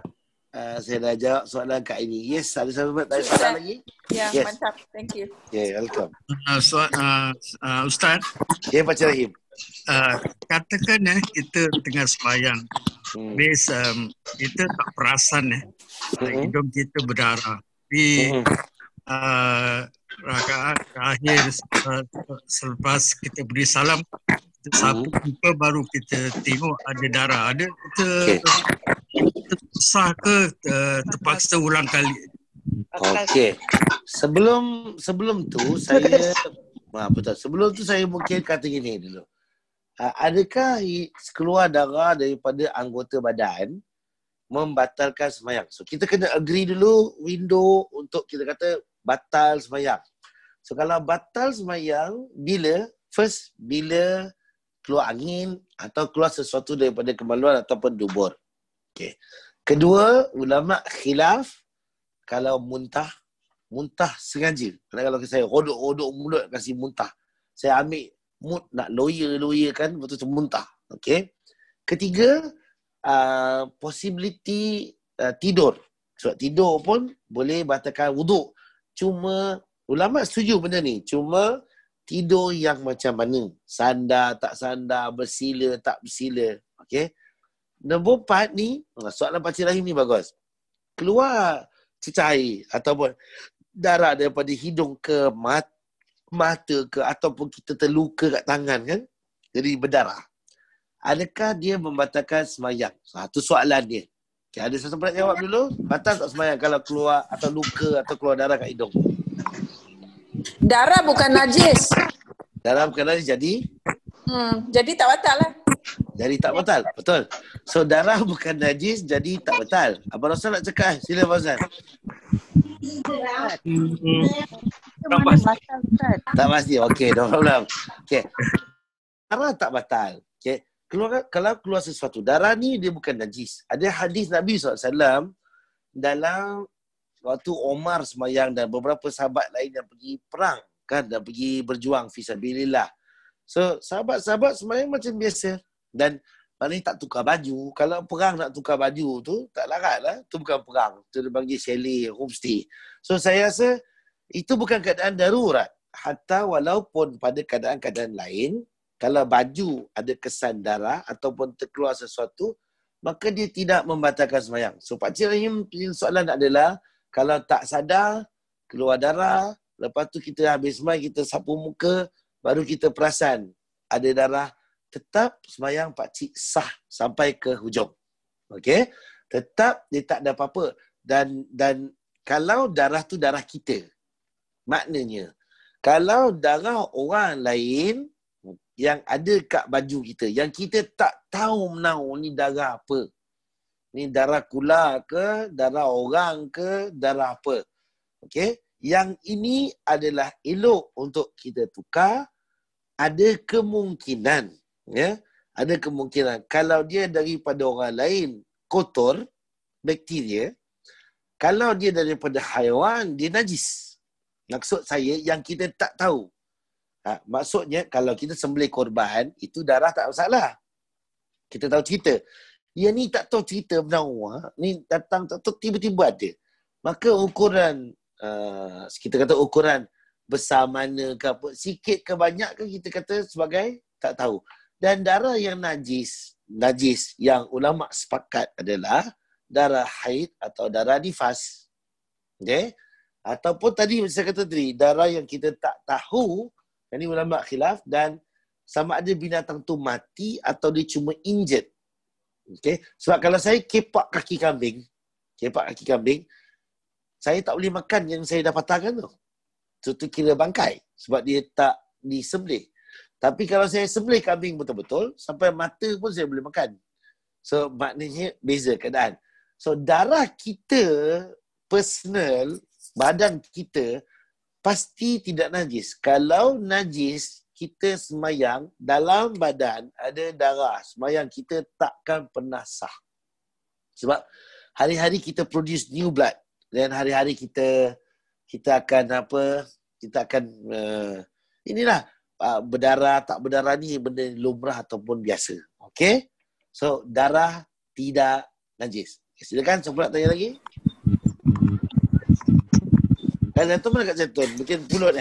saya dah jawab soalan Kak ini. Yes, ada sahabat tanya soalan lagi? Ya, yes. Mantap. Thank you. Okay, welcome. Ustaz. Ya, Pak Cik Rahim. Katakan kita tengah sembahyang. Kita tak perasan hidung kita berdarah. Tapi rakaat akhir selepas kita beri salam, kita sapu muka baru kita tengok ada darah. Ada kita sah ke terpaksa ulang kali? Okey. Sebelum tu saya Betul. Sebelum tu saya mungkin kata gini dulu. Adakah keluar darah daripada anggota badan membatalkan sembahyang? So kita kena agree dulu window untuk kita kata batal sembahyang. So kalau batal sembahyang bila? First, bila keluar angin atau keluar sesuatu daripada kemaluan ataupun dubur. Okay. Kedua, ulama khilaf kalau muntah sengaja. Kalau saya rodok mulut kasi muntah. Saya ambil mood nak lawyer kan, betul tu muntah. Okay. Ketiga, possibility tidur. Sebab tidur pun boleh batalkan wuduk. Cuma ulama setuju benda ni. Cuma tidur yang macam mana? Sandar, tak sandar, bersila, tak bersila. Okay. Nombor 4 ni, soalan Pakcik Rahim ni bagus. Keluar cecair ataupun darah daripada hidung ke mata ke ataupun kita terluka kat tangan kan, jadi berdarah. Adakah dia membatalkan sembahyang? Itu soalan dia. Okay, ada sesuatu nak jawab dulu? Batal tak sembahyang kalau keluar atau luka atau keluar darah kat hidung? Darah bukan najis. Darah bukan najis jadi? Jadi tak batal lah. Jadi tak batal, betul. So darah bukan najis jadi tak batal. Abang Roslan nak cakap, sila Abang Roslan. Tak pasti. Okey, no problem. Okey. Darah tak batal. Okey. Kalau keluar sesuatu, darah ni dia bukan najis. Ada hadis Nabi SAW dalam waktu Omar sembahyang dan beberapa sahabat lain yang pergi perang kan, dan pergi berjuang fisabilillah. So sahabat-sahabat sembahyang macam biasa dan paling tak tukar baju. Kalau perang nak tukar baju tu tak larat lah. Tu bukan perang. Tu dia panggil chalet, homestay. So saya rasa itu bukan keadaan darurat. Hatta walaupun pada keadaan-keadaan lain, kalau baju ada kesan darah ataupun terkeluar sesuatu, maka dia tidak membatalkan sembahyang. So Pakcik Rahim soalan adalah, kalau tak sadar, keluar darah, lepas tu kita habis sembahyang, kita sapu muka, baru kita perasan ada darah, tetap sembahyang Pakcik sah sampai ke hujung. Okey? Tetap dia tak ada apa-apa. Dan kalau darah tu darah kita, maknanya kalau darah orang lain yang ada kat baju kita, yang kita tak tahu menau ni darah apa, ni darah kula ke, darah orang ke, darah apa. Okey? Yang ini adalah elok untuk kita tukar. Ada kemungkinan, ya, ada kemungkinan kalau dia daripada orang lain kotor, bakteria, kalau dia daripada haiwan, dia najis. Maksud saya yang kita tak tahu. Maksudnya kalau kita sembelih korban, itu darah tak masalah. Kita tahu cerita. Yang ni tak tahu cerita benar. Ni datang tak tahu, tiba-tiba ada. Maka ukuran, kita kata ukuran besar mana ke apa, sikit ke banyak ke, kita kata sebagai tak tahu. Dan darah yang najis yang ulama sepakat adalah darah haid atau darah nifas. Okay? Ataupun tadi saya kata tadi, darah yang kita tak tahu, ini ulama khilaf, dan sama ada binatang tu mati atau dia cuma injured. Okay? Sebab kalau saya kepak kaki kambing, saya tak boleh makan yang saya dah patahkan tu. Itu kira bangkai. Sebab dia tak disembelih. Tapi kalau saya sembelih kambing betul-betul, sampai mata pun saya boleh makan. So maknanya beza keadaan. So darah kita, personal, badan kita, pasti tidak najis. Kalau najis, kita sembahyang, dalam badan ada darah, sembahyang kita takkan pernah sah. Sebab hari-hari kita produce new blood. Dan hari-hari kita akan inilah, berdarah, tak berdarah ni benda lumrah ataupun biasa. Okay? So, darah tidak najis. Silakan, siapa nak tanya lagi? Zaitun mana kat Zaitun? Mungkin pulut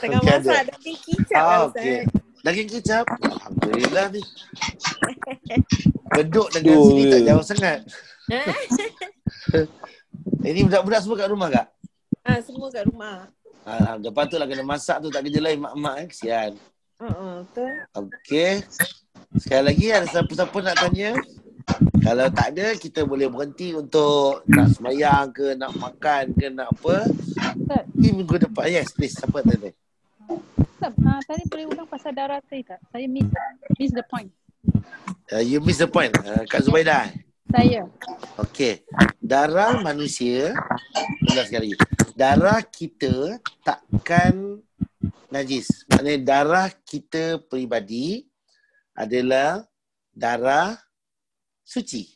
Tengah masak daging kicap. Okay. Daging kicap? Alhamdulillah ni. Beduk dengan sini tak jauh sangat. Ini budak-budak semua kat rumah kak? Semua kat rumah. Lepas tu lah kena masak tu, tak kerja lain mak-mak kesian. Betul. Okey. Sekali lagi ada siapa-siapa nak tanya? Kalau tak ada, kita boleh berhenti untuk nak sembahyang ke, nak makan ke, nak apa. Ini minggu depan. Yes, please. Siapa tanya? Ustaz, tadi boleh ulang pasal darah saya tak? Saya miss the point. You miss the point. Kak Zubaidah. Saya. Okey. Darah manusia, ulang sekali. Darah kita takkan najis. Maknanya darah kita peribadi adalah darah suci.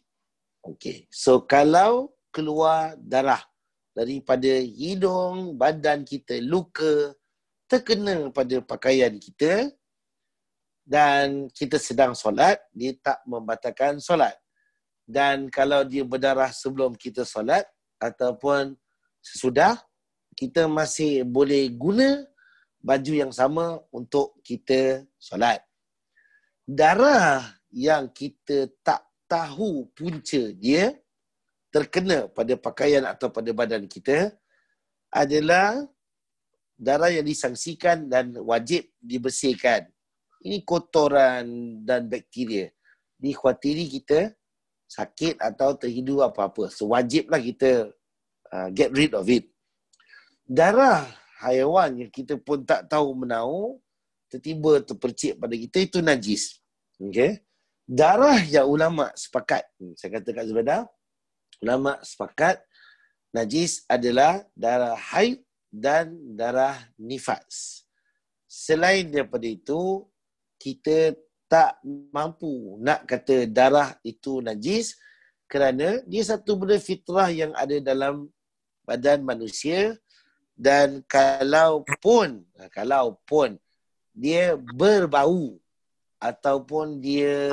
Okey. So kalau keluar darah daripada hidung, badan kita, luka, terkena pada pakaian kita dan kita sedang solat, dia tak membatalkan solat. Dan kalau dia berdarah sebelum kita solat ataupun sesudah, kita masih boleh guna baju yang sama untuk kita solat. Darah yang kita tak tahu punca dia terkena pada pakaian atau pada badan kita adalah darah yang disangsikan dan wajib dibersihkan. Ini kotoran dan bakteria. Dikhawatiri kita sakit atau terhidu apa-apa. So wajiblah kita get rid of it. Darah haiwan yang kita pun tak tahu menau, tiba-tiba terpercik pada kita, itu najis. Okay? Darah yang ulama sepakat, saya kata Kak Zubaidah, ulama sepakat najis adalah darah haid dan darah nifas. Selain daripada itu, kita tak mampu nak kata darah itu najis kerana dia satu benda fitrah yang ada dalam badan manusia, dan kalaupun dia berbau ataupun dia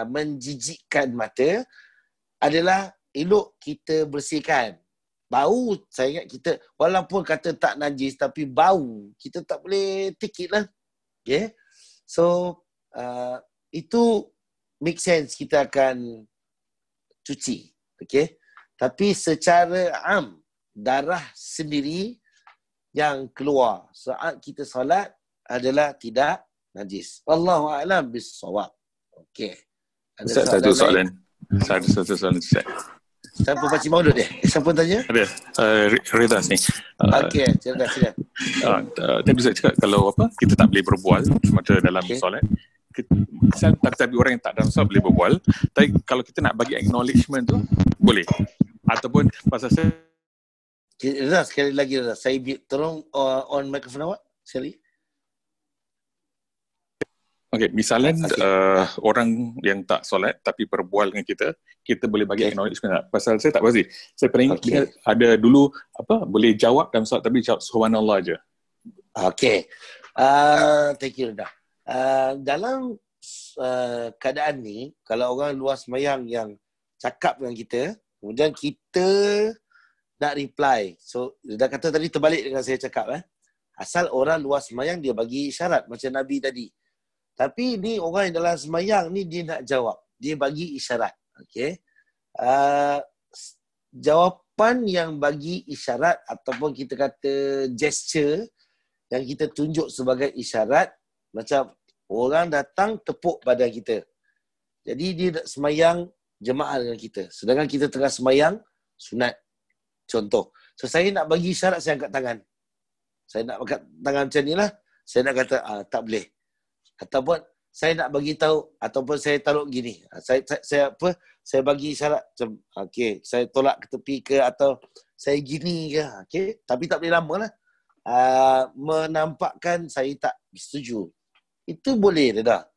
menjijikkan mata, adalah elok kita bersihkan. Bau, saya ingat kita, walaupun kata tak najis tapi bau, kita tak boleh take it lah. Okay? So, itu make sense kita akan cuci. Okay? Tapi secara am, darah sendiri yang keluar saat kita solat adalah tidak najis. Wallahu a'lam bis-shawab. Okay. Ustaz, satu soalan. Saya ada satu soalan, Ustaz. Siapa Pakcik Maulud dia? Siapa tanya? Ada. Redas ni. Okey, cerdas. Tadi Ustaz cakap kalau apa, kita tak boleh berbual semasa dalam solat. Tapi orang yang tak dalam solat boleh berbual. Tapi kalau kita nak bagi acknowledgement tu, boleh. Ataupun pasal saya... Redas, sekali lagi Redas. Saya tolong on mikrofon awak. Sekali. Okey, misalnya orang yang tak solat tapi berbual dengan kita boleh bagi acknowledgement tak? Pasal saya tak pasti. Saya pernah ingat ada dulu boleh jawab dalam solat tapi jawab subhanallah aja. Okey. Thank you Redah. Dalam keadaan ni, kalau orang luar sembahyang yang cakap dengan kita, kemudian kita nak reply. So, Redah kata tadi terbalik dengan saya cakap. Asal orang luar sembahyang dia bagi isyarat macam Nabi tadi. Tapi ni orang yang dalam sembahyang ni dia nak jawab. Dia bagi isyarat. Okay. Jawapan yang bagi isyarat ataupun kita kata gesture yang kita tunjuk sebagai isyarat, macam orang datang tepuk badan kita. Jadi dia sembahyang jemaah dengan kita. Sedangkan kita tengah sembahyang sunat. Contoh. So saya nak bagi isyarat, saya angkat tangan. Saya nak angkat tangan macam ni lah. Saya nak kata tak boleh. Ataupun saya nak bagi tahu, ataupun saya taruh gini. Saya bagi isyarat macam okey, saya tolak ke tepi ke, atau saya gini ke, okey, tapi tak boleh lama lah. Menampakkan saya tak setuju. Itu boleh dah.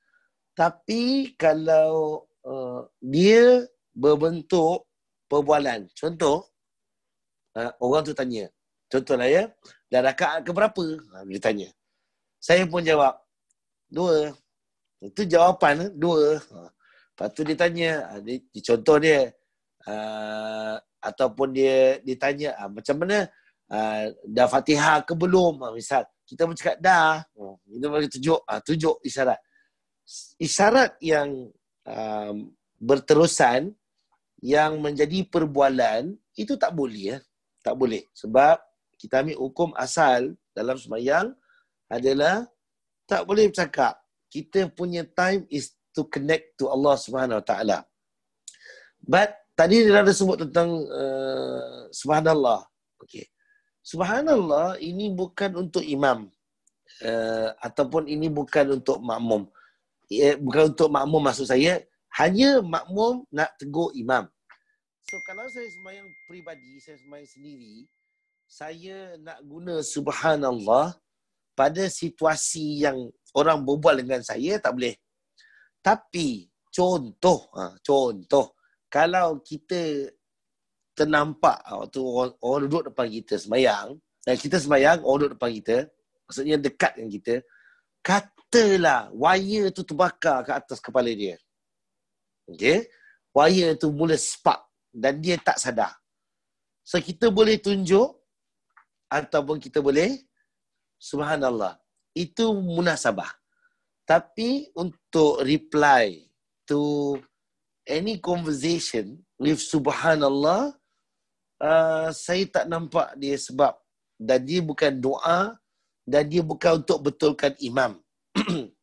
Tapi kalau dia berbentuk perbualan, contoh orang tu tanya, contohlah ya, dah rakaat ke berapa? Dia tanya. Saya pun jawab 2. Itu jawapan 2. Lepas tu dia tanya, contoh dia, ataupun dia tanya macam mana, dah Fatihah ke belum? Misal, kita pun cakap dah. Kita bagi tunjuk isyarat. Isyarat yang berterusan, yang menjadi perbualan, itu tak boleh. Tak boleh. Sebab kita ambil hukum asal dalam sembahyang adalah tak boleh bercakap. Kita punya time is to connect to Allah Subhanahu Wa Taala. But tadi dia ada sebut tentang subhanallah. Okey. Subhanallah ini bukan untuk imam. ataupun ini bukan untuk makmum. Bukan untuk makmum maksud saya, hanya makmum nak tegur imam. So kalau saya sembahyang peribadi, saya sembahyang sendiri, saya nak guna subhanallah pada situasi yang orang berbual dengan saya, tak boleh. Tapi contoh, kalau kita ternampak waktu orang duduk depan kita sembahyang, dan kita sembahyang, orang duduk depan kita, maksudnya dekat dengan kita, katalah wire tu terbakar ke atas kepala dia. Okay? Wire tu mula spark dan dia tak sadar. So kita boleh tunjuk ataupun kita boleh subhanallah. Itu munasabah. Tapi untuk reply to any conversation with subhanallah, saya tak nampak dia sebab. Dan dia bukan doa dan dia bukan untuk betulkan imam.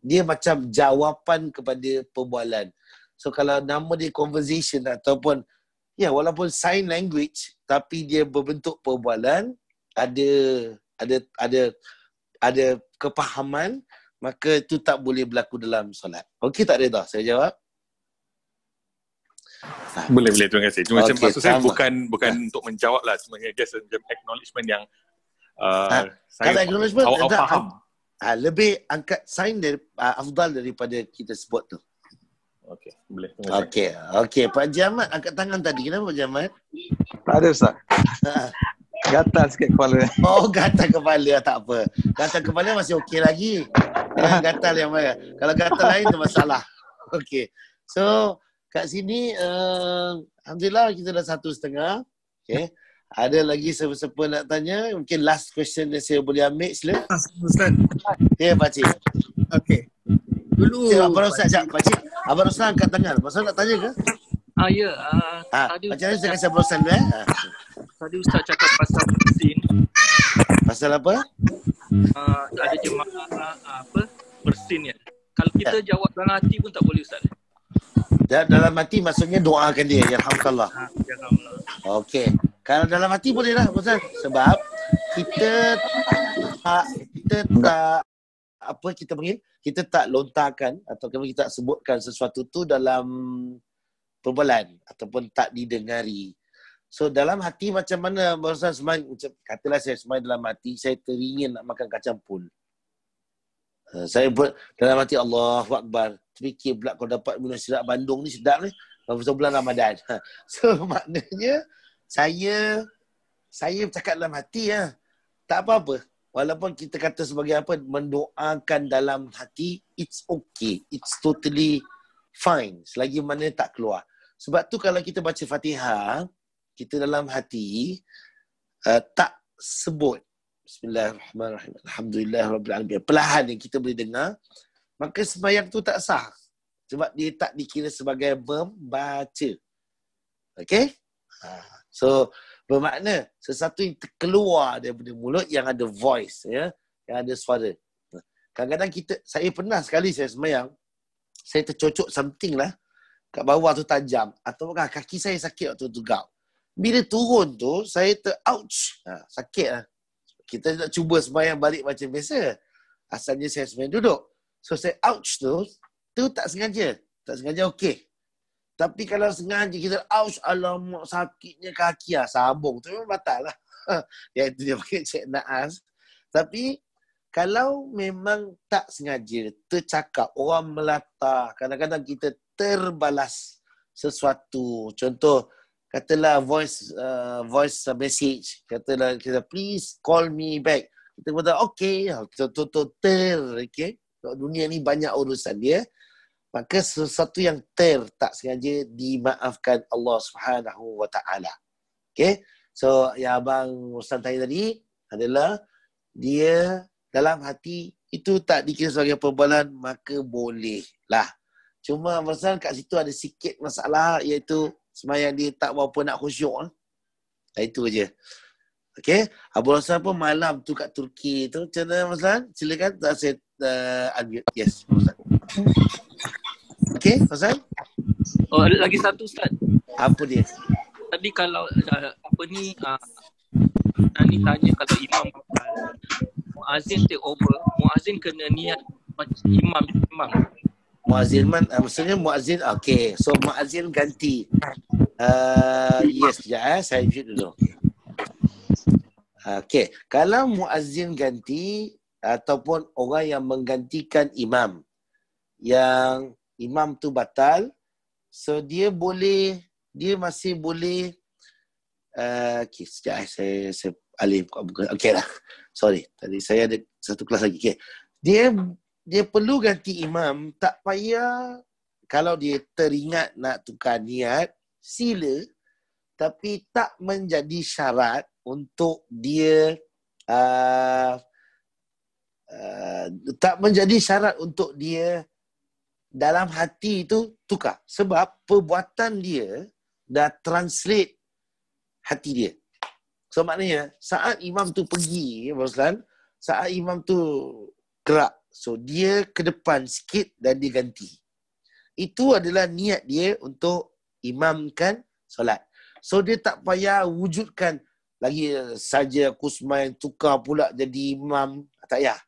Dia macam jawapan kepada perbualan. So kalau nama dia conversation ataupun walaupun sign language tapi dia berbentuk perbualan, ada kepahaman, maka itu tak boleh berlaku dalam solat. Okey tak Reda? Saya jawab. Boleh, terima kasih. Cuma macam maksud saya bukan untuk menjawab lah, sebenarnya just macam acknowledgement yang saya acknowledgement awak faham. Lebih angkat sign afdal daripada kita sebut tu. Okey, boleh. Terima kasih. Okey. Pak Jamat angkat tangan tadi. Kenapa Pak Jamat? Tak ada Ustaz. Gatal sikit kepala. Oh, gatal kepala, tak apa. Gatal kepala masih okey lagi. Jangan gatal yang mana. Kalau gatal lain tu masalah. Okey. So, kat sini alhamdulillah kita dah 1.5. Okey. Ada lagi siapa-siapa nak tanya? Mungkin last question yang saya boleh ambil, sila. Ustaz. Ya, Pakcik. Okey. Dulu Abang Roslan, Pakcik. Abang Roslan angkat tangan. Pasal nak tanya ke? Ya. Macam mana saya kasi Abang Roslan dulu Tadi Ustaz cakap pasal bersin. Pasal apa? Ada jemaah bersin ya. Kalau kita jawab dalam hati pun tak boleh Ustaz. Dalam hati maksudnya doakan dia. Yarhamkallah. Okey. Kalau dalam hati boleh lah Ustaz. Sebab kita tak lontarkan atau kita tak sebutkan sesuatu tu dalam perbualan ataupun tak didengari. So dalam hati macam mana Ustaz semain, katalah saya semain dalam hati, saya teringin nak makan kacang pul. Saya buat dalam hati Allahu Akbar. Terfikir pula kau dapat minum sirap Bandung ni sedap ni. Pasal bulan Ramadan. So maknanya saya bercakap dalam hati tak apa-apa. Walaupun kita kata sebagai apa, mendoakan dalam hati, it's okay. It's totally fine. Selagi mana tak keluar. Sebab tu kalau kita baca Fatihah, kita dalam hati tak sebut Bismillahirrahmanirrahim, Alhamdulillahirrahmanirrahim, perlahan yang kita boleh dengar, maka sembahyang tu tak sah. Sebab dia tak dikira sebagai membaca. Okay? So, bermakna sesuatu yang keluar daripada mulut yang ada voice, yang ada suara. Kadang-kadang saya pernah sekali saya sembahyang, saya tercocok something lah kat bawah tu tajam, atau kaki saya sakit waktu tegak. Bila turun tu, saya ouch. Sakit lah. Kita nak cuba sembahyang balik macam biasa. Asalnya saya sembahyang duduk. So saya ouch tu tak sengaja. Tak sengaja okey. Tapi kalau sengaja kita ouch, alamak sakitnya kaki sambung. Tu memang batal lah. Yang itu dia pakai cek naas. Tapi kalau memang tak sengaja, tercakap, orang melata, kadang-kadang kita terbalas sesuatu. Contoh, katalah voice message, katalah kita please call me back. Kita kata okey, okay. Dunia ni banyak urusan dia. Maka sesuatu yang tak sengaja dimaafkan Allah Subhanahu wa taala. Okey. So yang abang Ustaz tanya tadi adalah dia dalam hati itu tak dikira sebagai perbualan, maka boleh lah. Cuma Ustaz kat situ ada sikit masalah, iaitu sembahyang dia tak berapa nak khusyuk. Itu je. Okey. Abang Ustaz pun malam tu kat Turki tu. Macam mana Ustaz? Silakan saya unmute. Yes, Ustaz. Okey, Ustaz? Oh, ada lagi satu Ustaz. Apa dia? Tadi kalau Nani tanya kalau imam batal, muazzin take over, muazzin kena niat macam imam. Maksudnya muazzin, okay. So muazzin ganti. Yes, sekejap saya mute dulu. Okay. Kalau muazzin ganti ataupun orang yang menggantikan imam, yang imam tu batal, so dia masih boleh okay, sekejap saya alih buka. Okay lah. Sorry, tadi saya ada satu kelas lagi. Okay. Dia perlu ganti imam, tak payah kalau dia teringat nak tukar niat, sila, tapi tak menjadi syarat untuk dia tak menjadi syarat untuk dia dalam hati itu tukar. Sebab perbuatan dia dah translate hati dia. So maknanya saat imam tu pergi, saat imam tu gerak, so dia ke depan sikit dan dia ganti. Itu adalah niat dia untuk imamkan solat. So dia tak payah wujudkan lagi saja aku sembahyang tukar pula jadi imam. Tak payah.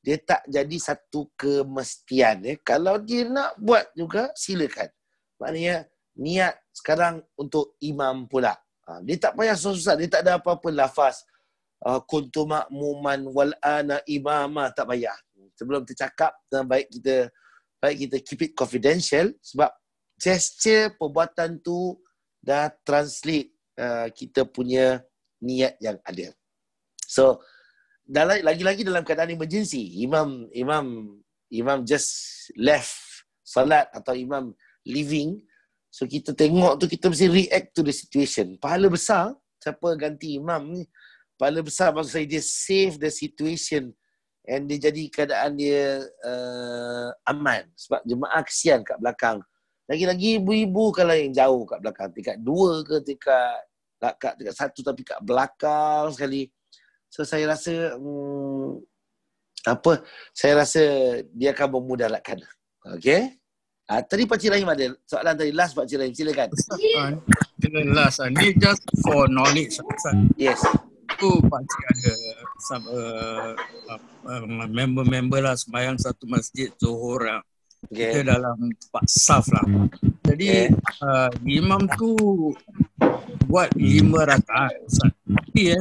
Dia tak jadi satu kemestian. Kalau dia nak buat juga, silakan. Maknanya niat sekarang untuk imam pula. Dia tak payah susah-susah. Dia tak ada apa-apa lafaz. Kuntu ma'muman wal'ana imama. Tak payah. Sebelum tercakap, baik kita keep it confidential sebab gesture perbuatan tu dah translate kita punya niat yang ada. So lagi-lagi dalam keadaan emergency, imam just left salat atau imam leaving, so kita tengok tu kita mesti react to the situation. Pahala besar siapa ganti imam ni, pahala besar maksud saya dia save the situation. And dia jadi keadaan dia aman. Sebab jemaah kesian kat belakang. Lagi-lagi ibu-ibu kalau yang jauh kat belakang. Tingkat 2 ke tingkat 1 tapi kat belakang sekali. So saya rasa saya rasa dia akan memudaratkan. Okay. Tadi Pakcik Rahim ada soalan tadi. Last Pakcik Rahim, silakan. Last ni just for knowledge. Yes. Itu pakcik ada member-member lah sembahyang satu masjid Zuhur lah. Kita dalam tempat saf lah. Jadi imam tu buat 5 rakaat. Tapi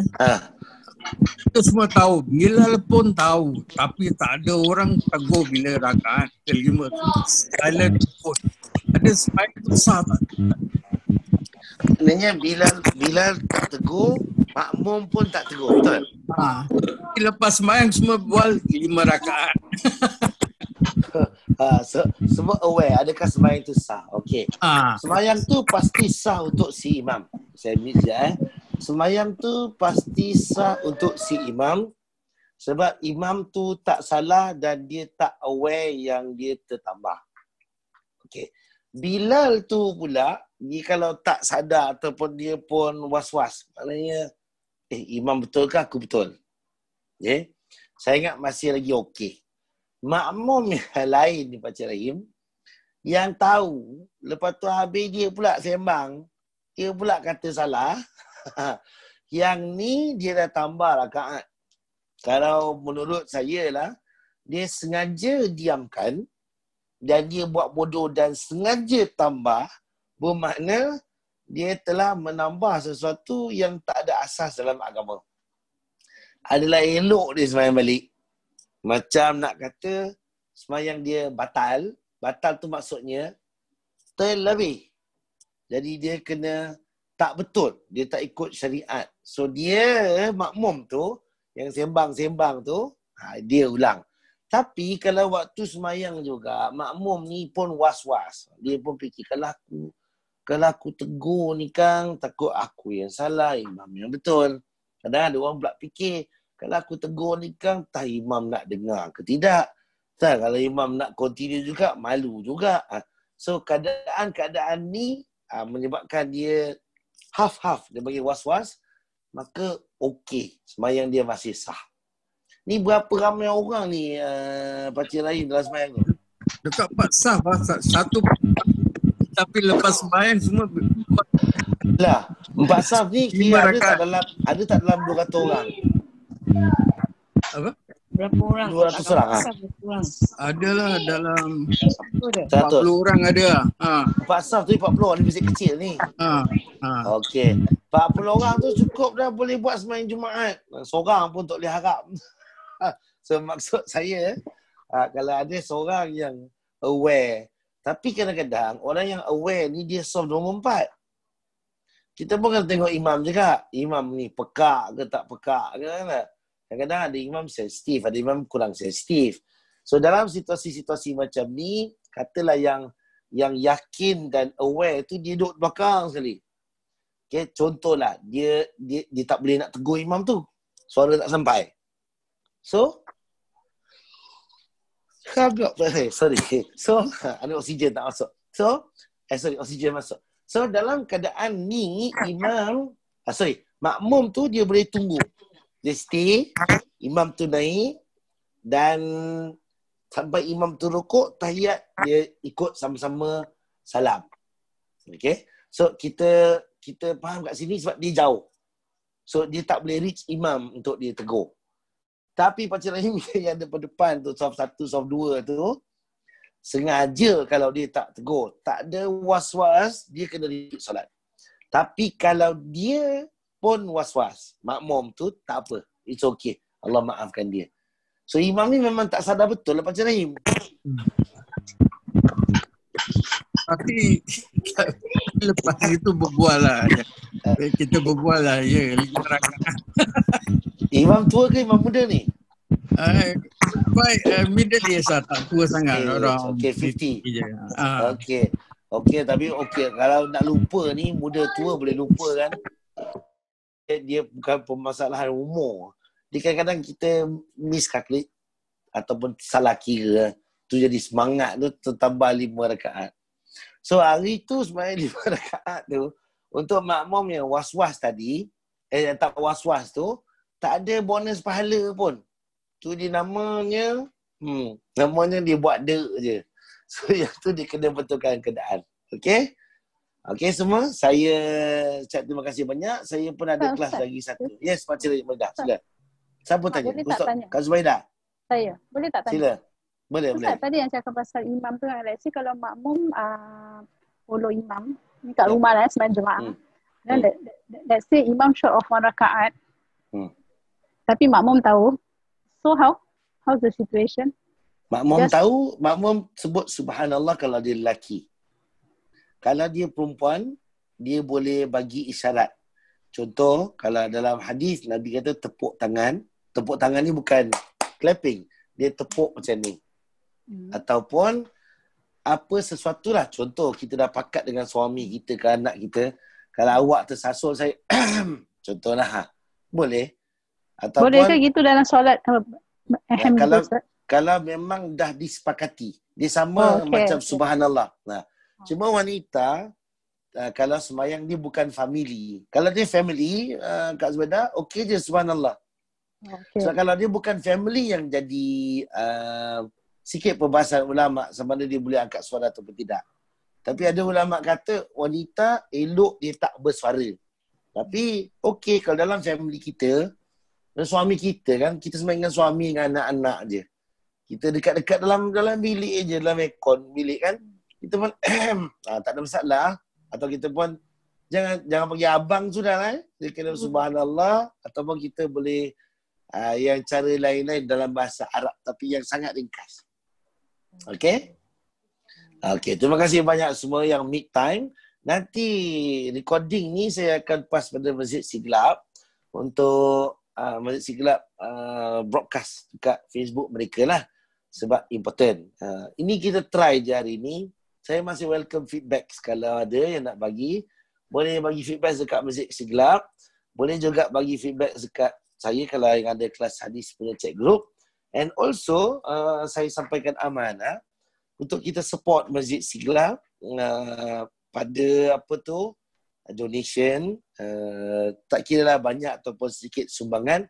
kita semua tahu, Bilal pun tahu, tapi tak ada orang tegur bila rakaat ke-5 tu silent pun. Ada sembahyang tu sah tak? Sebenarnya Bilal tak tegur, makmum pun tak tegur, betul? Lepas sembahyang semua buat 5 rakaat. Semua aware adakah sembahyang tu sah. Okey. Sembahyang tu pasti sah untuk si imam. Saya minta sembahyang tu pasti sah untuk si imam sebab imam tu tak salah dan dia tak aware yang dia tertambah. Okey. Bilal tu pula, dia kalau tak sadar ataupun dia pun was-was, maknanya imam betul ke aku betul? Okay. Saya ingat masih lagi okey. Makmum yang lain ni Pakcik Rahim, yang tahu, lepas tu habis dia pula sembang, dia pula kata salah. Yang ni dia dah tambah rakaat. Kalau menurut saya lah, dia sengaja diamkan, dan dia buat bodoh dan sengaja tambah, bermakna dia telah menambah sesuatu yang tak ada asas dalam agama. Adalah elok dia sembahyang balik. Macam nak kata sembahyang dia batal. Batal tu maksudnya terlebih. Jadi dia kena tak betul. Dia tak ikut syariat. So dia makmum tu, yang sembang-sembang tu, dia ulang. Tapi kalau waktu sembahyang juga, makmum ni pun was-was. Dia pun fikir, kalau aku tegur ni Kang, takut aku yang salah, imam yang betul. Kadang ada orang pula fikir, kalau aku tegur ni Kang, tak imam nak dengar ke tidak. Tak, kalau imam nak continue juga, malu juga. So keadaan-keadaan ni menyebabkan dia half-half, dia bagi was-was, maka okey, sembahyang dia masih sah. Ni berapa ramai orang ni Pakcik Rahim dalam sembahyang tu? Dekat 4 sah, satu tapi lepas sembahyang semua lah. 4 sah ni kira ada tak dalam 200 orang? Apa? Berapa orang? 200 orang. Berapa orang? Adalah dalam 100. 40 orang ada. 4 saf tu 40 orang ni masjid kecil ni. Okey. 40 orang tu cukup dah boleh buat sembahyang Jumaat. Seorang pun tak boleh harap. So maksud saya, kalau ada seorang yang aware, tapi kadang-kadang orang yang aware ni dia soft nombor 4. Kita pun kena tengok imam juga. Imam ni pekak ke tak pekak ke kan? Kadang-kadang ada imam sensitif, ada imam kurang sensitif. So dalam situasi-situasi macam ni, katalah yang yakin dan aware tu dia duduk belakang sekali. Okay, contohlah dia tak boleh nak tegur imam tu. Suara tak sampai. So sorry. So ada oksigen tak masuk. So oksigen masuk. So dalam keadaan ni makmum tu dia boleh tunggu. Dia stay, imam tu naik dan sampai imam tu rukuk, tahiyat dia ikut sama-sama salam. Okay? So kita faham kat sini sebab dia jauh. So dia tak boleh reach imam untuk dia tegur. Tapi Pakcik Rahim yang ada depan tu, soft 1, soft 2 tu, sengaja kalau dia tak tegur, tak ada was-was, dia kena repeat solat. Tapi kalau dia pun was-was, makmum tu tak apa. It's okay. Allah maafkan dia. So imam ni memang tak sadar betul lah Pakcik Rahim. Tapi lepas itu berbual lah. Kita berbual lah. Ya, 5 rakaat. Imam tua ke imam muda ni? Middle age lah, tak tua sangat. Okay, 50. Okay, tapi kalau nak lupa ni, muda tua boleh lupa kan. Dia bukan permasalahan umur. Dia kadang-kadang kita miscalculate ataupun salah kira. Tu jadi semangat tu tertambah 5 rakaat. So hari tu sebenarnya 5 rakaat tu untuk makmum yang was-was tadi, tak was-was tu, tak ada bonus pahala pun. Tu dia namanya dia buat je. So yang tu dia kena betulkan keadaan. Okay? Okay semua, saya cakap terima kasih banyak. Saya pun ada kelas lagi satu. Yes, Pakcik Rahim. Sila. Siapa tanya? Ustaz Kak Zubaidah. Saya. Boleh tak tanya? Sila. Boleh. Ustaz tadi yang cakap pasal imam tu, let's say kalau makmum follow imam ni kat rumah lah sembahyang Jumaat. Dan let's say imam short of 1 rakaat. Tapi makmum tahu. So how's the situation? Makmum tahu, makmum sebut subhanallah kalau dia lelaki. Kalau dia perempuan, dia boleh bagi isyarat. Contoh, kalau dalam hadis Nabi kata tepuk tangan. Tepuk tangan ni bukan clapping. Dia tepuk macam ni. Ataupun apa sesuatu lah. Contoh, kita dah pakat dengan suami kita ke anak kita. Kalau awak tersasul saya, contohlah. Boleh. Ataupun, boleh ke gitu dalam solat? Kalau memang dah disepakati. Dia sama macam subhanallah. Cuma wanita, kalau sembahyang dia bukan family. Kalau dia family, Kak Zubaidah, okey je subhanallah. So kalau dia bukan family yang jadi sikit perbahasan ulama' sama ada dia boleh angkat suara atau tidak. Tapi ada ulama' kata wanita elok dia tak bersuara. Tapi okey kalau dalam family kita, dan suami kita kan, kita sembahyang dengan suami dengan anak-anak je. Kita dekat-dekat dalam bilik je, dalam aircon bilik kan. Kita pun tak ada masalah. Atau kita pun jangan panggil abang sudah lah. Dia kena subhanallah. Ataupun kita boleh yang cara lain-lain dalam bahasa Arab tapi yang sangat ringkas. Okay? Okay, terima kasih banyak semua yang meet time. Nanti recording ni saya akan pass pada Masjid Siglap untuk Masjid Siglap broadcast dekat Facebook mereka lah. Sebab important. Ini kita try je hari ni. Saya masih welcome feedback kalau ada yang nak bagi. Boleh bagi feedback dekat Masjid Siglap. Boleh juga bagi feedback dekat saya kalau yang ada kelas hadis punya chat group. And also, saya sampaikan amanah untuk kita support Masjid Siglap pada donation. Tak kira lah banyak ataupun sedikit sumbangan.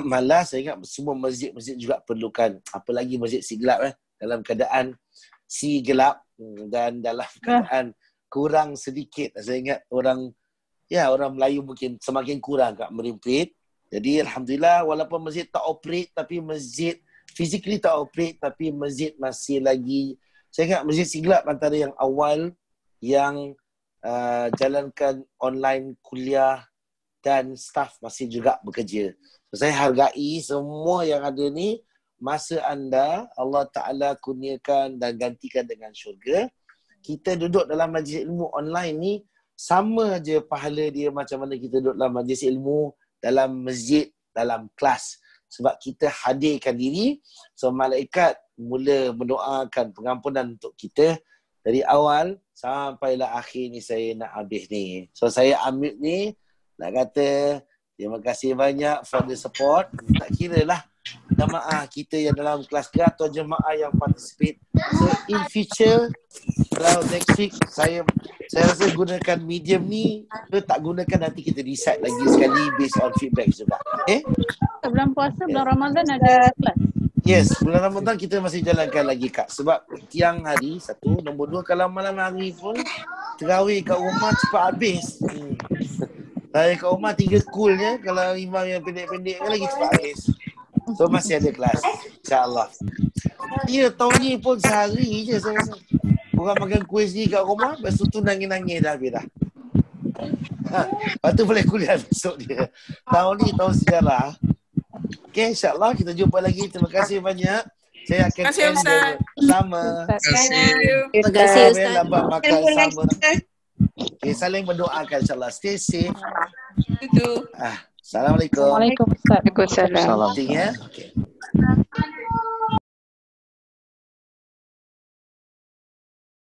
Malah saya ingat semua masjid-masjid juga perlukan. Apalagi Masjid Siglap dalam keadaan si gelap dan dalam keadaan kurang sedikit. Saya ingat orang Melayu mungkin semakin kurang kat merimpit. Jadi Alhamdulillah walaupun masjid tak operate tapi masjid physically tak operate tapi masjid masih lagi, saya ingat Masjid Siglap antara yang awal yang jalankan online kuliah dan staff masih juga bekerja. So, saya hargai semua yang ada ni, masa anda Allah Ta'ala kurniakan dan gantikan dengan syurga. Kita duduk dalam majlis ilmu online ni sama je pahala dia macam mana kita duduk dalam majlis ilmu dalam masjid, dalam kelas. Sebab kita hadirkan diri. So malaikat mula mendoakan pengampunan untuk kita dari awal sampailah akhir ni saya nak habis ni. So saya ambil ni nak kata terima kasih banyak for the support. Tak kira lah jemaah kita yang dalam kelas ke atau jemaah yang participate. So in future kalau next week saya rasa gunakan medium ni ke tak gunakan, nanti kita decide lagi sekali based on feedback juga. Okay? Bulan puasa, bulan Ramadan ada kelas. Yes, bulan Ramadan kita masih jalankan lagi Kak. Sebab tiang hari, satu. Nombor dua, kalau malam hari pun terawih kat rumah cepat habis. Saya kat rumah 3 cool je. Kalau imam yang pendek-pendek kan lagi cepat habis. So masih ada kelas, InsyaAllah. Ya, tahun ni pun sehari je saya rasa. Orang makan kuih sendiri kat rumah, lepas tu nangis-nangis dah habis dah. Lepas tu boleh kuliah besok dia. Tahun ni tahun sejarah. Okay, insyaAllah kita jumpa lagi. Terima kasih banyak. Saya akan end sama. Terima kasih Ustaz. Lambat makan sama. Okay, saling berdoakan insyaAllah. Stay safe. Itu. Assalamualaikum. Waalaikumsalam. Waalaikumsalam. Okay.